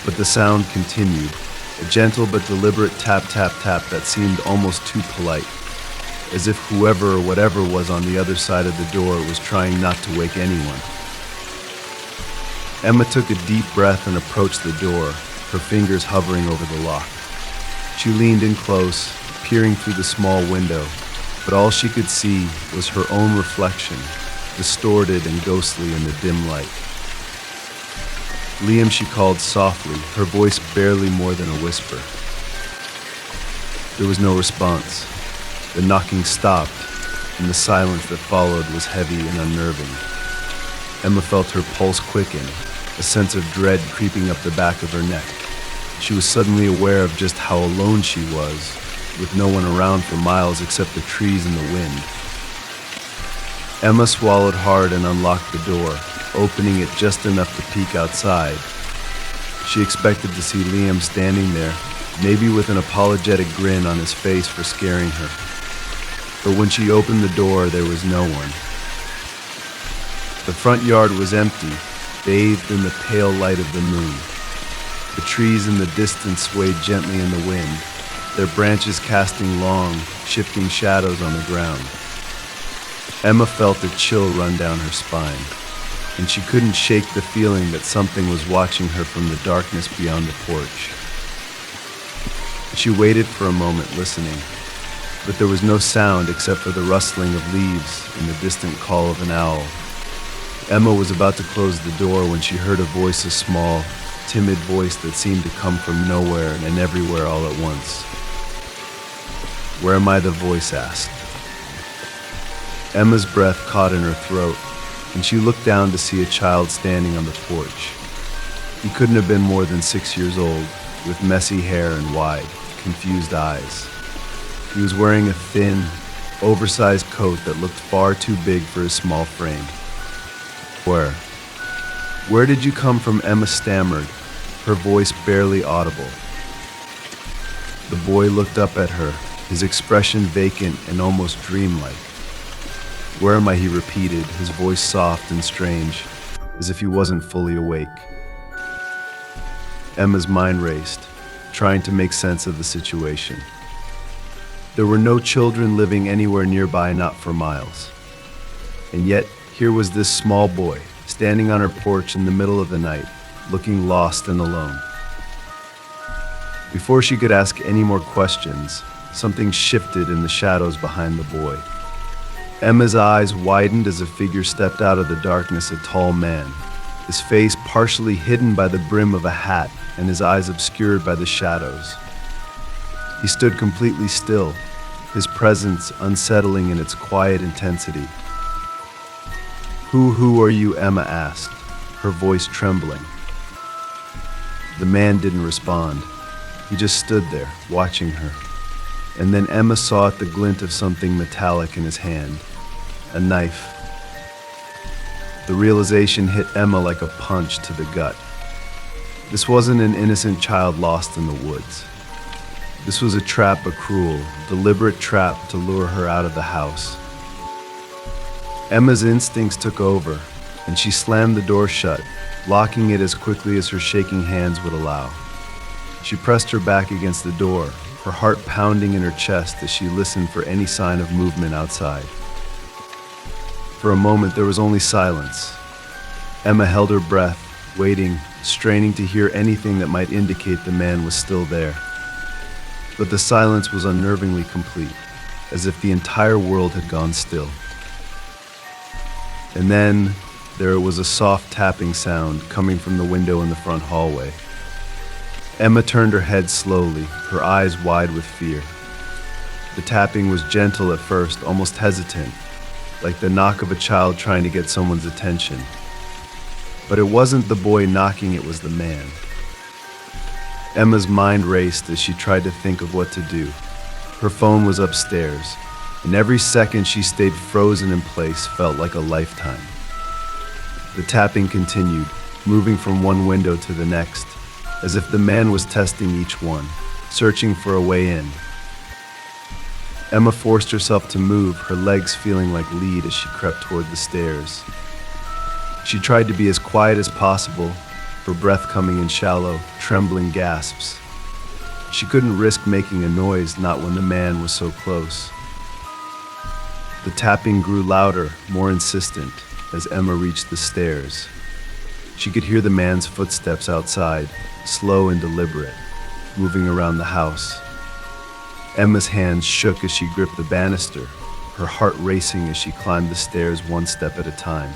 But the sound continued, a gentle but deliberate tap, tap, tap that seemed almost too polite, as if whoever or whatever was on the other side of the door was trying not to wake anyone. Emma took a deep breath and approached the door, her fingers hovering over the lock. She leaned in close, peering through the small window, but all she could see was her own reflection, distorted and ghostly in the dim light. Liam, she called softly, her voice barely more than a whisper. There was no response. The knocking stopped, and the silence that followed was heavy and unnerving. Emma felt her pulse quicken, a sense of dread creeping up the back of her neck. She was suddenly aware of just how alone she was, with no one around for miles except the trees and the wind. Emma swallowed hard and unlocked the door, opening it just enough to peek outside. She expected to see Liam standing there, maybe with an apologetic grin on his face for scaring her. But when she opened the door, there was no one. The front yard was empty, bathed in the pale light of the moon. The trees in the distance swayed gently in the wind, their branches casting long, shifting shadows on the ground. Emma felt a chill run down her spine, and she couldn't shake the feeling that something was watching her from the darkness beyond the porch. She waited for a moment, listening, but there was no sound except for the rustling of leaves and the distant call of an owl. Emma was about to close the door when she heard a voice, a small, timid voice that seemed to come from nowhere and everywhere all at once. "Where am I?" the voice asked. Emma's breath caught in her throat, and she looked down to see a child standing on the porch. He couldn't have been more than 6 years old, with messy hair and wide, confused eyes. He was wearing a thin, oversized coat that looked far too big for his small frame. Where did you come from?" Emma stammered, her voice barely audible. The boy looked up at her, his expression vacant and almost dreamlike. "Where am I?" he repeated, his voice soft and strange, as if he wasn't fully awake. Emma's mind raced, trying to make sense of the situation. There were no children living anywhere nearby, not for miles. And yet, here was this small boy, standing on her porch in the middle of the night, looking lost and alone. Before she could ask any more questions, something shifted in the shadows behind the boy. Emma's eyes widened as a figure stepped out of the darkness, a tall man, his face partially hidden by the brim of a hat and his eyes obscured by the shadows. He stood completely still, his presence unsettling in its quiet intensity. Who are you?" Emma asked, her voice trembling. The man didn't respond. He just stood there, watching her. And then Emma saw the glint of something metallic in his hand, a knife. The realization hit Emma like a punch to the gut. This wasn't an innocent child lost in the woods. This was a trap, a cruel, deliberate trap to lure her out of the house. Emma's instincts took over, and she slammed the door shut, locking it as quickly as her shaking hands would allow. She pressed her back against the door, her heart pounding in her chest as she listened for any sign of movement outside. For a moment, there was only silence. Emma held her breath, waiting, straining to hear anything that might indicate the man was still there. But the silence was unnervingly complete, as if the entire world had gone still. And then there was a soft tapping sound coming from the window in the front hallway. Emma turned her head slowly, her eyes wide with fear. The tapping was gentle at first, almost hesitant, like the knock of a child trying to get someone's attention. But it wasn't the boy knocking, it was the man. Emma's mind raced as she tried to think of what to do. Her phone was upstairs, and every second she stayed frozen in place felt like a lifetime. The tapping continued, moving from one window to the next, as if the man was testing each one, searching for a way in. Emma forced herself to move, her legs feeling like lead as she crept toward the stairs. She tried to be as quiet as possible, her breath coming in shallow, trembling gasps. She couldn't risk making a noise, not when the man was so close. The tapping grew louder, more insistent, as Emma reached the stairs. She could hear the man's footsteps outside, slow and deliberate, moving around the house. Emma's hands shook as she gripped the banister, her heart racing as she climbed the stairs one step at a time.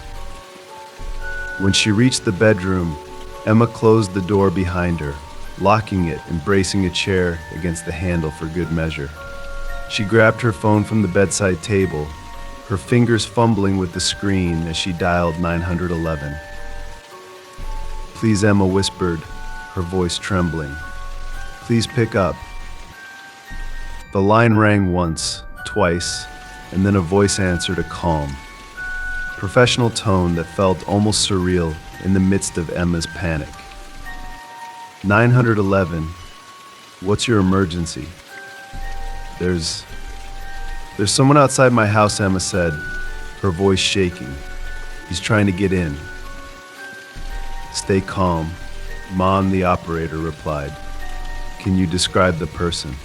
When she reached the bedroom, Emma closed the door behind her, locking it and bracing a chair against the handle for good measure. She grabbed her phone from the bedside table, her fingers fumbling with the screen as she dialed 911. "Please," Emma whispered, her voice trembling. "Please pick up." The line rang once, twice, and then a voice answered, a calm, professional tone that felt almost surreal in the midst of Emma's panic. 911, what's your emergency? There's someone outside my house, Emma said, her voice shaking. He's trying to get in. Stay calm, Mom, the operator replied. Can you describe the person?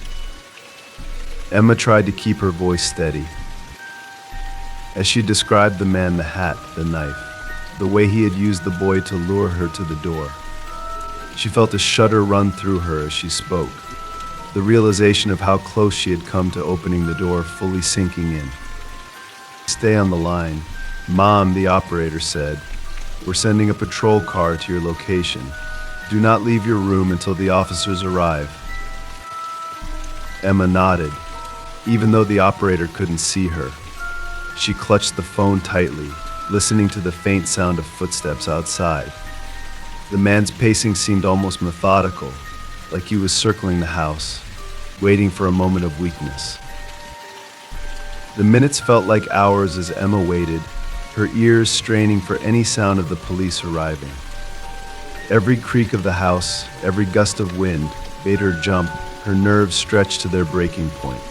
Emma tried to keep her voice steady. As she described the man, the hat, the knife, the way he had used the boy to lure her to the door, she felt a shudder run through her as she spoke, the realization of how close she had come to opening the door fully sinking in. Stay on the line, Mom, the operator said. We're sending a patrol car to your location. Do not leave your room until the officers arrive. Emma nodded, even though the operator couldn't see her. She clutched the phone tightly, listening to the faint sound of footsteps outside. The man's pacing seemed almost methodical, like he was circling the house, waiting for a moment of weakness. The minutes felt like hours as Emma waited, her ears straining for any sound of the police arriving. Every creak of the house, every gust of wind made her jump, her nerves stretched to their breaking point.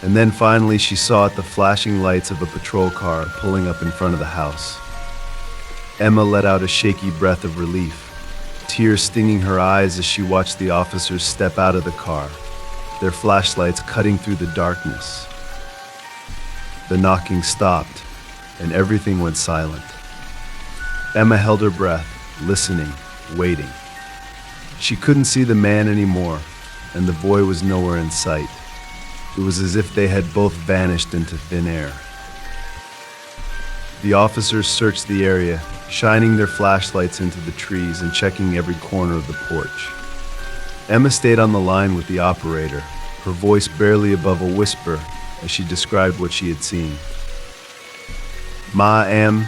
And then finally she saw the flashing lights of a patrol car pulling up in front of the house. Emma let out a shaky breath of relief, tears stinging her eyes as she watched the officers step out of the car, their flashlights cutting through the darkness. The knocking stopped, and everything went silent. Emma held her breath, listening, waiting. She couldn't see the man anymore, and the boy was nowhere in sight. It was as if they had both vanished into thin air. The officers searched the area, shining their flashlights into the trees and checking every corner of the porch. Emma stayed on the line with the operator, her voice barely above a whisper as she described what she had seen. "Em,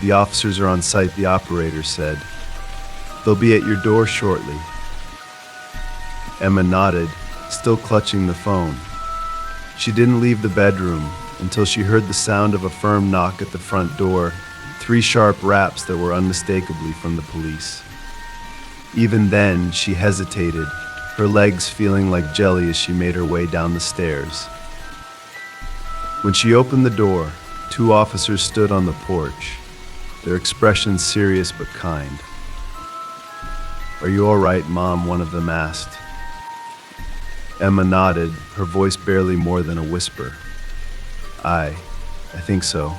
the officers are on site," the operator said. "They'll be at your door shortly." Emma nodded, still clutching the phone. She didn't leave the bedroom until she heard the sound of a firm knock at the front door, 3 sharp raps that were unmistakably from the police. Even then, she hesitated, her legs feeling like jelly as she made her way down the stairs. When she opened the door, 2 officers stood on the porch, their expressions serious but kind. "Are you all right, Mom?" one of them asked. Emma nodded, her voice barely more than a whisper. I think so."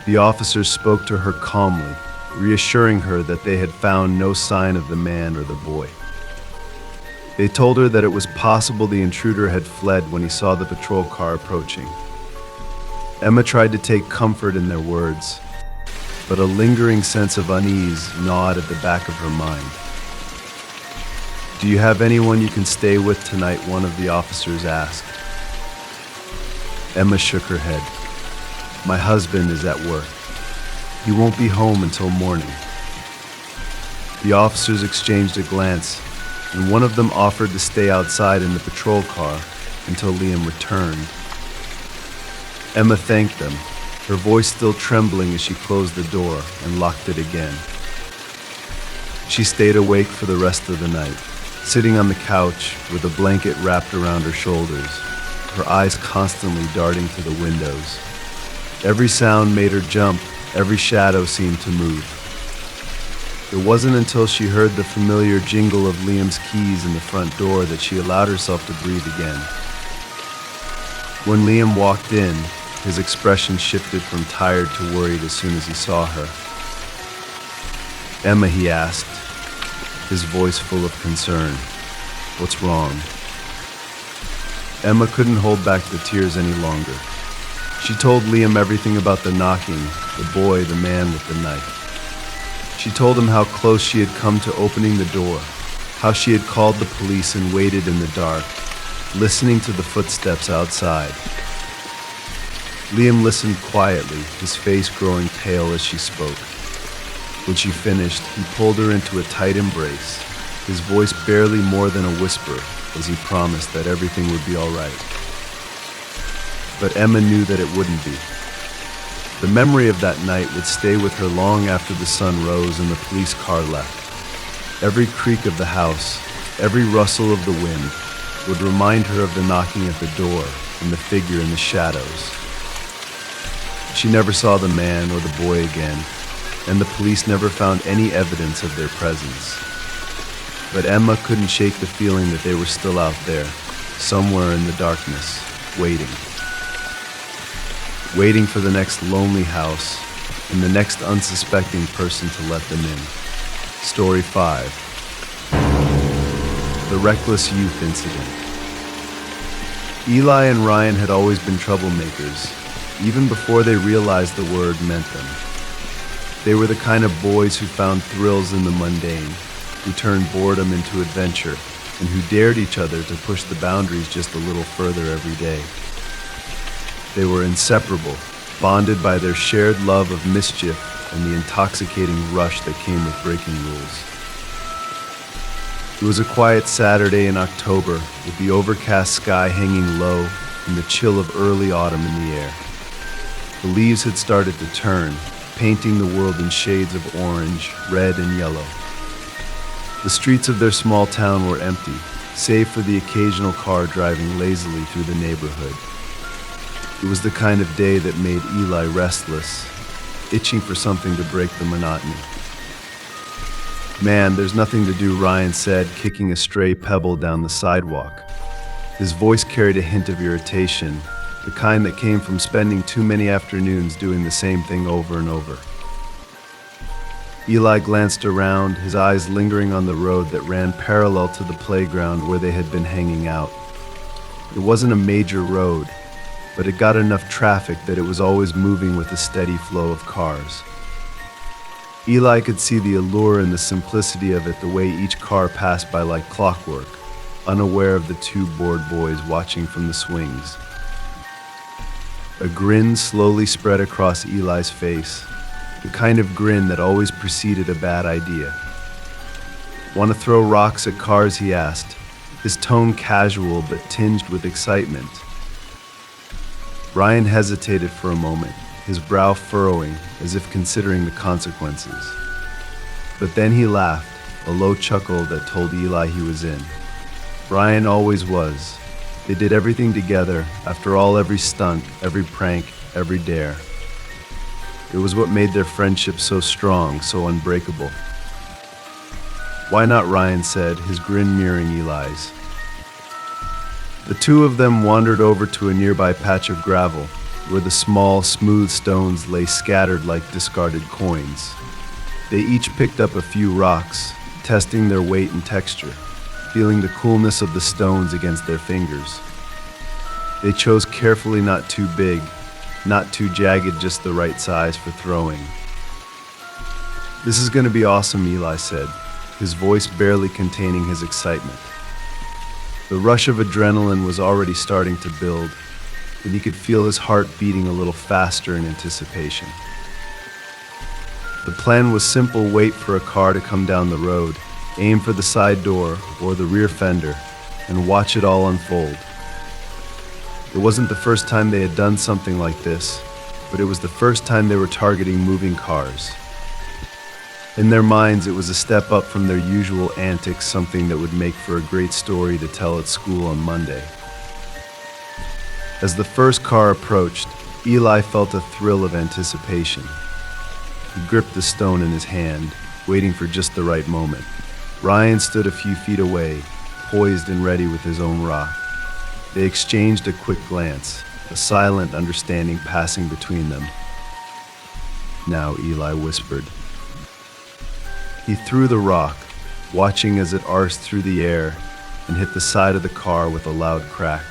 The officers spoke to her calmly, reassuring her that they had found no sign of the man or the boy. They told her that it was possible the intruder had fled when he saw the patrol car approaching. Emma tried to take comfort in their words, but a lingering sense of unease gnawed at the back of her mind. "Do you have anyone you can stay with tonight?" one of the officers asked. Emma shook her head. "My husband is at work. He won't be home until morning." The officers exchanged a glance, and one of them offered to stay outside in the patrol car until Liam returned. Emma thanked them, her voice still trembling as she closed the door and locked it again. She stayed awake for the rest of the night, sitting on the couch with a blanket wrapped around her shoulders, her eyes constantly darting to the windows. Every sound made her jump, every shadow seemed to move. It wasn't until she heard the familiar jingle of Liam's keys in the front door that she allowed herself to breathe again. When Liam walked in, his expression shifted from tired to worried as soon as he saw her. "Emma," he asked, his voice full of concern. "What's wrong?" Emma couldn't hold back the tears any longer. She told Liam everything about the knocking, the boy, the man with the knife. She told him how close she had come to opening the door, how she had called the police and waited in the dark, listening to the footsteps outside. Liam listened quietly, his face growing pale as she spoke. When she finished, he pulled her into a tight embrace, his voice barely more than a whisper as he promised that everything would be all right. But Emma knew that it wouldn't be. The memory of that night would stay with her long after the sun rose and the police car left. Every creak of the house, every rustle of the wind, would remind her of the knocking at the door and the figure in the shadows. She never saw the man or the boy again, and the police never found any evidence of their presence. But Emma couldn't shake the feeling that they were still out there, somewhere in the darkness, waiting. Waiting for the next lonely house and the next unsuspecting person to let them in. Story 5. The Reckless Youth Incident. Eli and Ryan had always been troublemakers, even before they realized the word meant them. They were the kind of boys who found thrills in the mundane, who turned boredom into adventure, and who dared each other to push the boundaries just a little further every day. They were inseparable, bonded by their shared love of mischief and the intoxicating rush that came with breaking rules. It was a quiet Saturday in October, with the overcast sky hanging low and the chill of early autumn in the air. The leaves had started to turn, painting the world in shades of orange, red, and yellow. The streets of their small town were empty, save for the occasional car driving lazily through the neighborhood. It was the kind of day that made Eli restless, itching for something to break the monotony. "Man, there's nothing to do," Ryan said, kicking a stray pebble down the sidewalk. His voice carried a hint of irritation, the kind that came from spending too many afternoons doing the same thing over and over. Eli glanced around, his eyes lingering on the road that ran parallel to the playground where they had been hanging out. It wasn't a major road, but it got enough traffic that it was always moving with a steady flow of cars. Eli could see the allure and the simplicity of it, the way each car passed by like clockwork, unaware of the two bored boys watching from the swings. A grin slowly spread across Eli's face, the kind of grin that always preceded a bad idea. "Want to throw rocks at cars?" he asked, his tone casual but tinged with excitement. Ryan hesitated for a moment, his brow furrowing as if considering the consequences. But then he laughed, a low chuckle that told Eli he was in. Ryan always was. They did everything together, after all, every stunt, every prank, every dare. It was what made their friendship so strong, so unbreakable. "Why not?" Ryan said, his grin mirroring Eli's. The two of them wandered over to a nearby patch of gravel, where the small, smooth stones lay scattered like discarded coins. They each picked up a few rocks, testing their weight and texture, feeling the coolness of the stones against their fingers. They chose carefully, not too big, not too jagged, just the right size for throwing. "This is going to be awesome," Eli said, his voice barely containing his excitement. The rush of adrenaline was already starting to build, and he could feel his heart beating a little faster in anticipation. The plan was simple: wait for a car to come down the road, aim for the side door or the rear fender, and watch it all unfold. It wasn't the first time they had done something like this, but it was the first time they were targeting moving cars. In their minds, it was a step up from their usual antics, something that would make for a great story to tell at school on Monday. As the first car approached, Eli felt a thrill of anticipation. He gripped the stone in his hand, waiting for just the right moment. Ryan stood a few feet away, poised and ready with his own rock. They exchanged a quick glance, a silent understanding passing between them. "Now," Eli whispered. He threw the rock, watching as it arced through the air and hit the side of the car with a loud crack.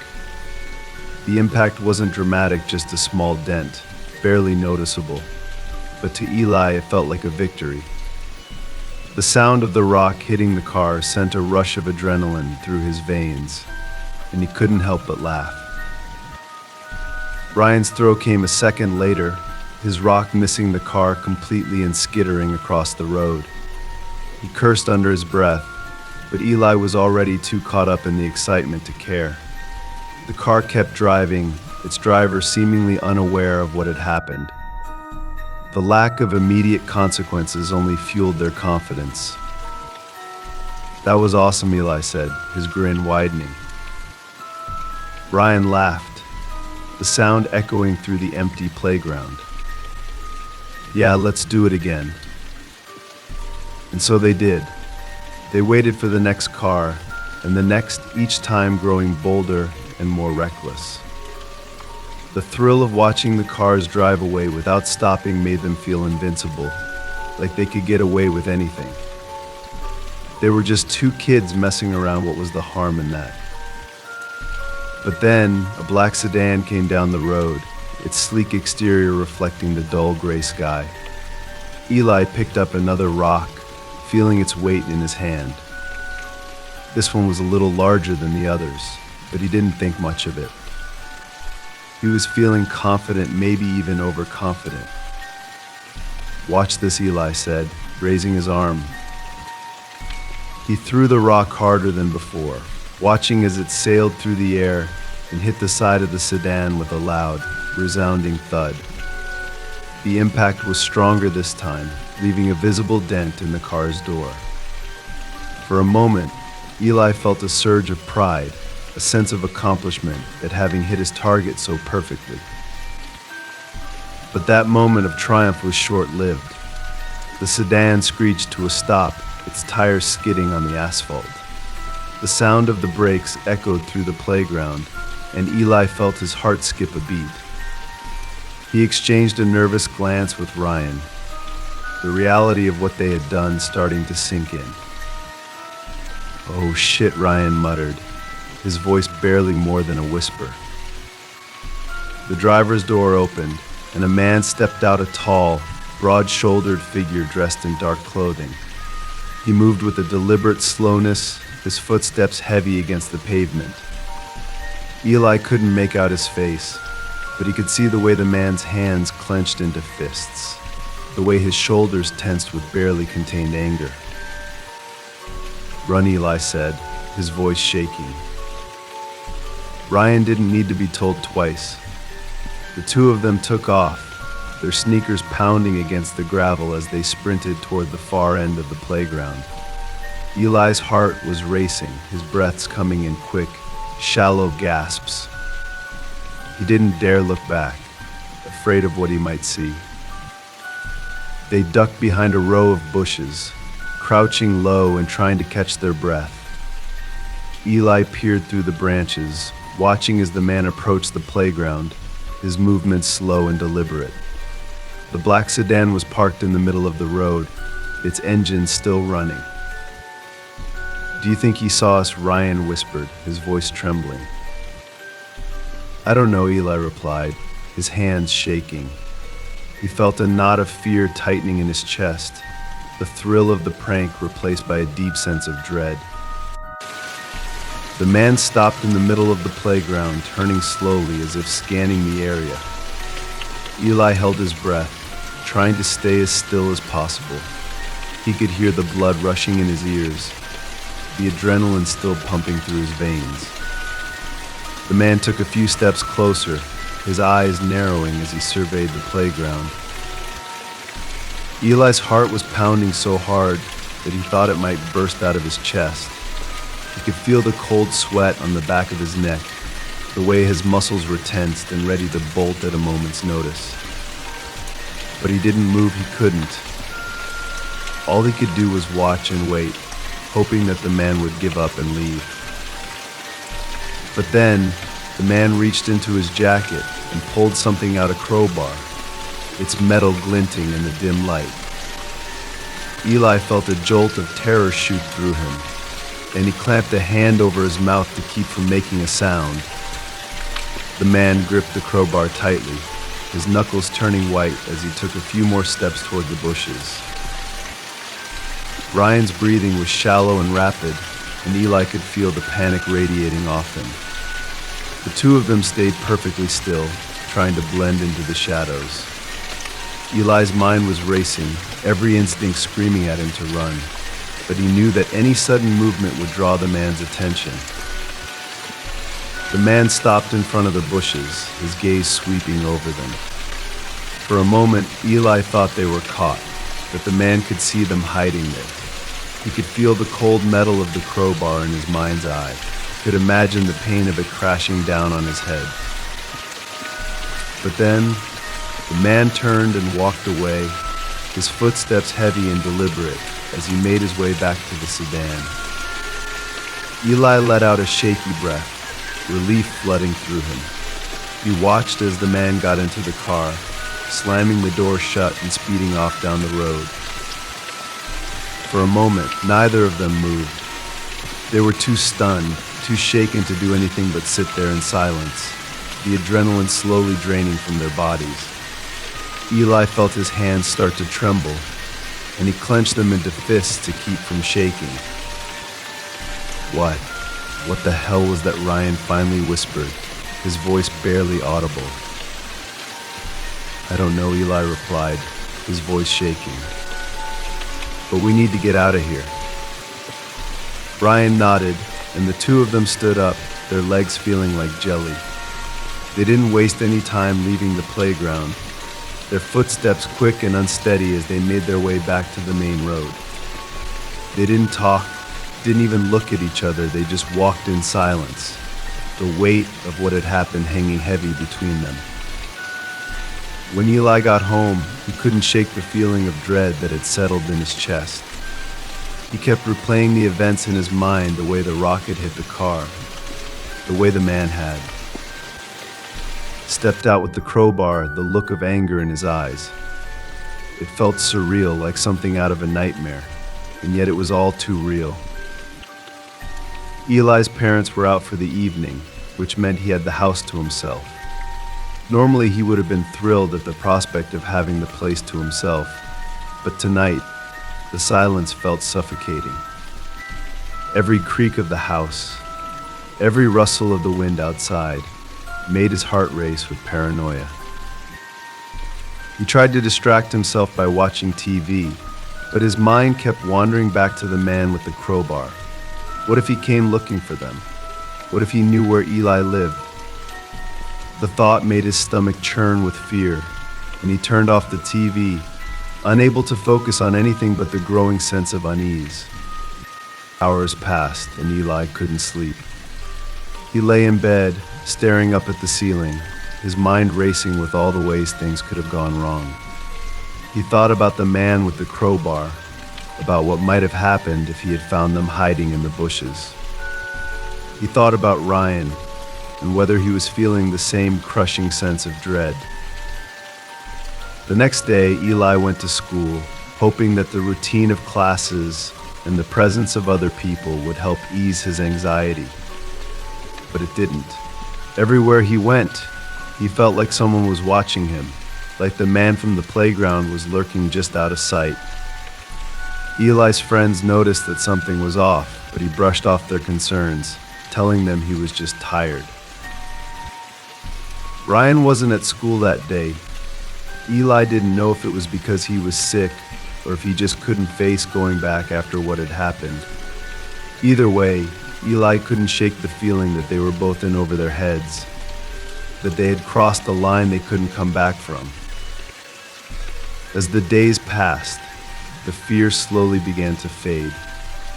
The impact wasn't dramatic, just a small dent, barely noticeable. But to Eli, it felt like a victory. The sound of the rock hitting the car sent a rush of adrenaline through his veins, and he couldn't help but laugh. Ryan's throw came a second later, his rock missing the car completely and skittering across the road. He cursed under his breath, but Eli was already too caught up in the excitement to care. The car kept driving, its driver seemingly unaware of what had happened. The lack of immediate consequences only fueled their confidence. "That was awesome," Eli said, his grin widening. Ryan laughed, the sound echoing through the empty playground. "Yeah, let's do it again." And so they did. They waited for the next car, and the next, each time growing bolder and more reckless. The thrill of watching the cars drive away without stopping made them feel invincible, like they could get away with anything. They were just two kids messing around. What was the harm in that? But then, a black sedan came down the road, its sleek exterior reflecting the dull gray sky. Eli picked up another rock, feeling its weight in his hand. This one was a little larger than the others, but he didn't think much of it. He was feeling confident, maybe even overconfident. "Watch this," Eli said, raising his arm. He threw the rock harder than before, watching as it sailed through the air and hit the side of the sedan with a loud, resounding thud. The impact was stronger this time, leaving a visible dent in the car's door. For a moment, Eli felt a surge of pride, a sense of accomplishment at having hit his target so perfectly. But that moment of triumph was short-lived. The sedan screeched to a stop, its tires skidding on the asphalt. The sound of the brakes echoed through the playground, and Eli felt his heart skip a beat. He exchanged a nervous glance with Ryan, the reality of what they had done starting to sink in. "Oh shit," Ryan muttered, his voice barely more than a whisper. The driver's door opened, and a man stepped out, a tall, broad-shouldered figure dressed in dark clothing. He moved with a deliberate slowness, his footsteps heavy against the pavement. Eli couldn't make out his face, but he could see the way the man's hands clenched into fists, the way his shoulders tensed with barely contained anger. "Run," Eli said, his voice shaking. Ryan didn't need to be told twice. The two of them took off, their sneakers pounding against the gravel as they sprinted toward the far end of the playground. Eli's heart was racing, his breaths coming in quick, shallow gasps. He didn't dare look back, afraid of what he might see. They ducked behind a row of bushes, crouching low and trying to catch their breath. Eli peered through the branches, watching as the man approached the playground, his movements slow and deliberate. The black sedan was parked in the middle of the road, its engine still running. "Do you think he saw us?" Ryan whispered, his voice trembling. "I don't know," Eli replied, his hands shaking. He felt a knot of fear tightening in his chest, the thrill of the prank replaced by a deep sense of dread. The man stopped in the middle of the playground, turning slowly as if scanning the area. Eli held his breath, trying to stay as still as possible. He could hear the blood rushing in his ears, the adrenaline still pumping through his veins. The man took a few steps closer, his eyes narrowing as he surveyed the playground. Eli's heart was pounding so hard that he thought it might burst out of his chest. He could feel the cold sweat on the back of his neck, the way his muscles were tensed and ready to bolt at a moment's notice. But he didn't move, he couldn't. All he could do was watch and wait, hoping that the man would give up and leave. But then, the man reached into his jacket and pulled something out, a crowbar, its metal glinting in the dim light. Eli felt a jolt of terror shoot through him, and he clamped a hand over his mouth to keep from making a sound. The man gripped the crowbar tightly, his knuckles turning white as he took a few more steps toward the bushes. Ryan's breathing was shallow and rapid, and Eli could feel the panic radiating off him. The two of them stayed perfectly still, trying to blend into the shadows. Eli's mind was racing, every instinct screaming at him to run, but he knew that any sudden movement would draw the man's attention. The man stopped in front of the bushes, his gaze sweeping over them. For a moment, Eli thought they were caught, that the man could see them hiding there. He could feel the cold metal of the crowbar in his mind's eye, could imagine the pain of it crashing down on his head. But then, the man turned and walked away, his footsteps heavy and deliberate as he made his way back to the sedan. Eli let out a shaky breath, relief flooding through him. He watched as the man got into the car, slamming the door shut and speeding off down the road. For a moment, neither of them moved. They were too stunned, too shaken to do anything but sit there in silence, the adrenaline slowly draining from their bodies. Eli felt his hands start to tremble, and he clenched them into fists to keep from shaking. What the hell was that Ryan finally whispered, his voice barely audible? I don't know, Eli replied, his voice shaking. But we need to get out of here. Ryan nodded, and the two of them stood up, their legs feeling like jelly. They didn't waste any time leaving the playground, their footsteps quick and unsteady as they made their way back to the main road. They didn't talk, didn't even look at each other, they just walked in silence, the weight of what had happened hanging heavy between them. When Eli got home, he couldn't shake the feeling of dread that had settled in his chest. He kept replaying the events in his mind, the way the rocket hit the car, the way the man had. Stepped out with the crowbar, the look of anger in his eyes. It felt surreal, like something out of a nightmare, and yet it was all too real. Eli's parents were out for the evening, which meant he had the house to himself. Normally, he would have been thrilled at the prospect of having the place to himself, but tonight, the silence felt suffocating. Every creak of the house, every rustle of the wind outside, made his heart race with paranoia. He tried to distract himself by watching TV, but his mind kept wandering back to the man with the crowbar. What if he came looking for them? What if he knew where Eli lived? The thought made his stomach churn with fear, and he turned off the TV, unable to focus on anything but the growing sense of unease. Hours passed, and Eli couldn't sleep. He lay in bed, staring up at the ceiling, his mind racing with all the ways things could have gone wrong. He thought about the man with the crowbar, about what might have happened if he had found them hiding in the bushes. He thought about Ryan, and whether he was feeling the same crushing sense of dread. The next day, Eli went to school, hoping that the routine of classes and the presence of other people would help ease his anxiety. But it didn't. Everywhere he went, he felt like someone was watching him, like the man from the playground was lurking just out of sight. Eli's friends noticed that something was off, but he brushed off their concerns, telling them he was just tired. Ryan wasn't at school that day. Eli didn't know if it was because he was sick or if he just couldn't face going back after what had happened. Either way, Eli couldn't shake the feeling that they were both in over their heads, that they had crossed a line they couldn't come back from. As the days passed, the fear slowly began to fade,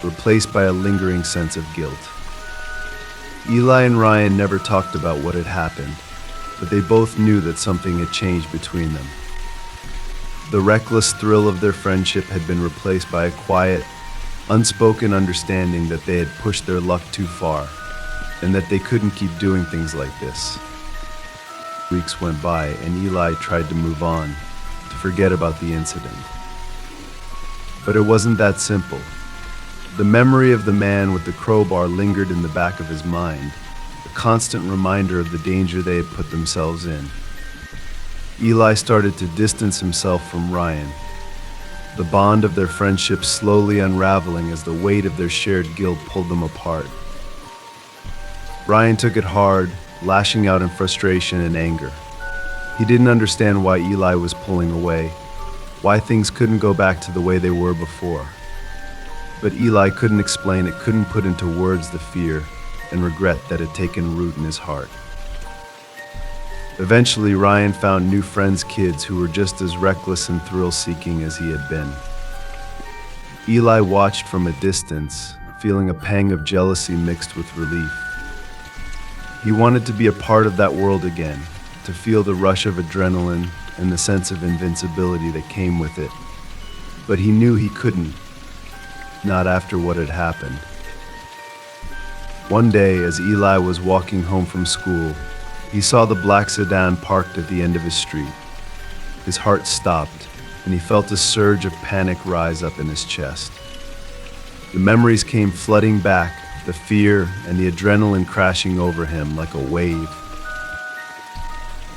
replaced by a lingering sense of guilt. Eli and Ryan never talked about what had happened, but they both knew that something had changed between them. The reckless thrill of their friendship had been replaced by a quiet, unspoken understanding that they had pushed their luck too far, and that they couldn't keep doing things like this. Weeks went by, and Eli tried to move on, to forget about the incident. But it wasn't that simple. The memory of the man with the crowbar lingered in the back of his mind, a constant reminder of the danger they had put themselves in. Eli started to distance himself from Ryan, the bond of their friendship slowly unraveling as the weight of their shared guilt pulled them apart. Ryan took it hard, lashing out in frustration and anger. He didn't understand why Eli was pulling away, why things couldn't go back to the way they were before. But Eli couldn't explain it, couldn't put into words the fear and regret that had taken root in his heart. Eventually, Ryan found new friends, kids who were just as reckless and thrill-seeking as he had been. Eli watched from a distance, feeling a pang of jealousy mixed with relief. He wanted to be a part of that world again, to feel the rush of adrenaline and the sense of invincibility that came with it. But he knew he couldn't, not after what had happened. One day, as Eli was walking home from school, he saw the black sedan parked at the end of his street. His heart stopped, and he felt a surge of panic rise up in his chest. The memories came flooding back, the fear and the adrenaline crashing over him like a wave.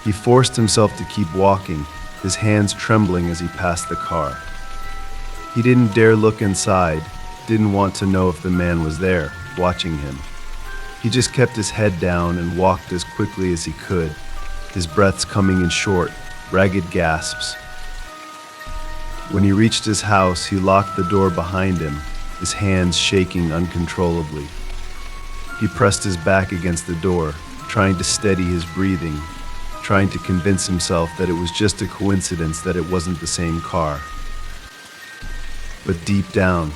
He forced himself to keep walking, his hands trembling as he passed the car. He didn't dare look inside, didn't want to know if the man was there, watching him. He just kept his head down and walked as quickly as he could, his breaths coming in short, ragged gasps. When he reached his house, he locked the door behind him, his hands shaking uncontrollably. He pressed his back against the door, trying to steady his breathing, trying to convince himself that it was just a coincidence that it wasn't the same car. But deep down,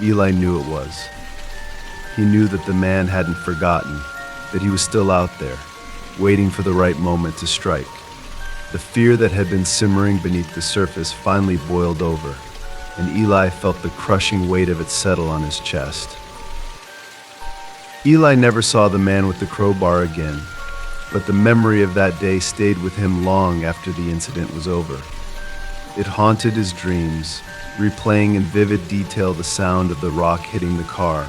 Eli knew it was. He knew that the man hadn't forgotten, that he was still out there, waiting for the right moment to strike. The fear that had been simmering beneath the surface finally boiled over, and Eli felt the crushing weight of it settle on his chest. Eli never saw the man with the crowbar again, but the memory of that day stayed with him long after the incident was over. It haunted his dreams, replaying in vivid detail the sound of the rock hitting the car,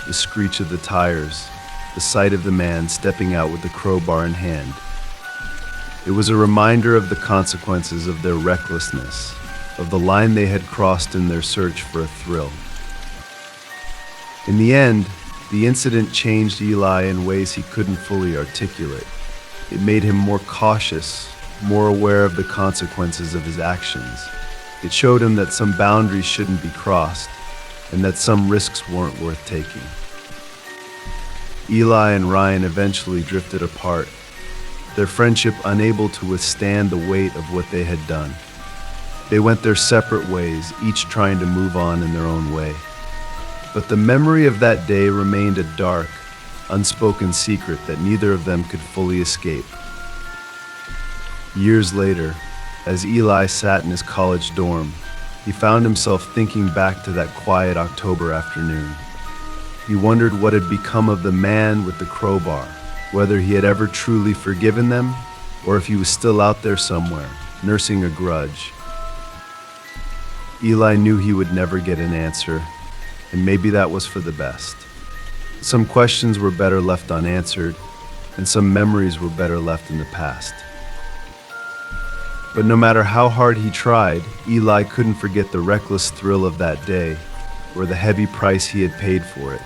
the screech of the tires, the sight of the man stepping out with the crowbar in hand. It was a reminder of the consequences of their recklessness, of the line they had crossed in their search for a thrill. In the end, the incident changed Eli in ways he couldn't fully articulate. It made him more cautious, more aware of the consequences of his actions. It showed him that some boundaries shouldn't be crossed, and that some risks weren't worth taking. Eli and Ryan eventually drifted apart, their friendship unable to withstand the weight of what they had done. They went their separate ways, each trying to move on in their own way. But the memory of that day remained a dark, unspoken secret that neither of them could fully escape. Years later, as Eli sat in his college dorm, he found himself thinking back to that quiet October afternoon. He wondered what had become of the man with the crowbar, whether he had ever truly forgiven them, or if he was still out there somewhere, nursing a grudge. Eli knew he would never get an answer, and maybe that was for the best. Some questions were better left unanswered, and some memories were better left in the past. But no matter how hard he tried, Eli couldn't forget the reckless thrill of that day, or the heavy price he had paid for it.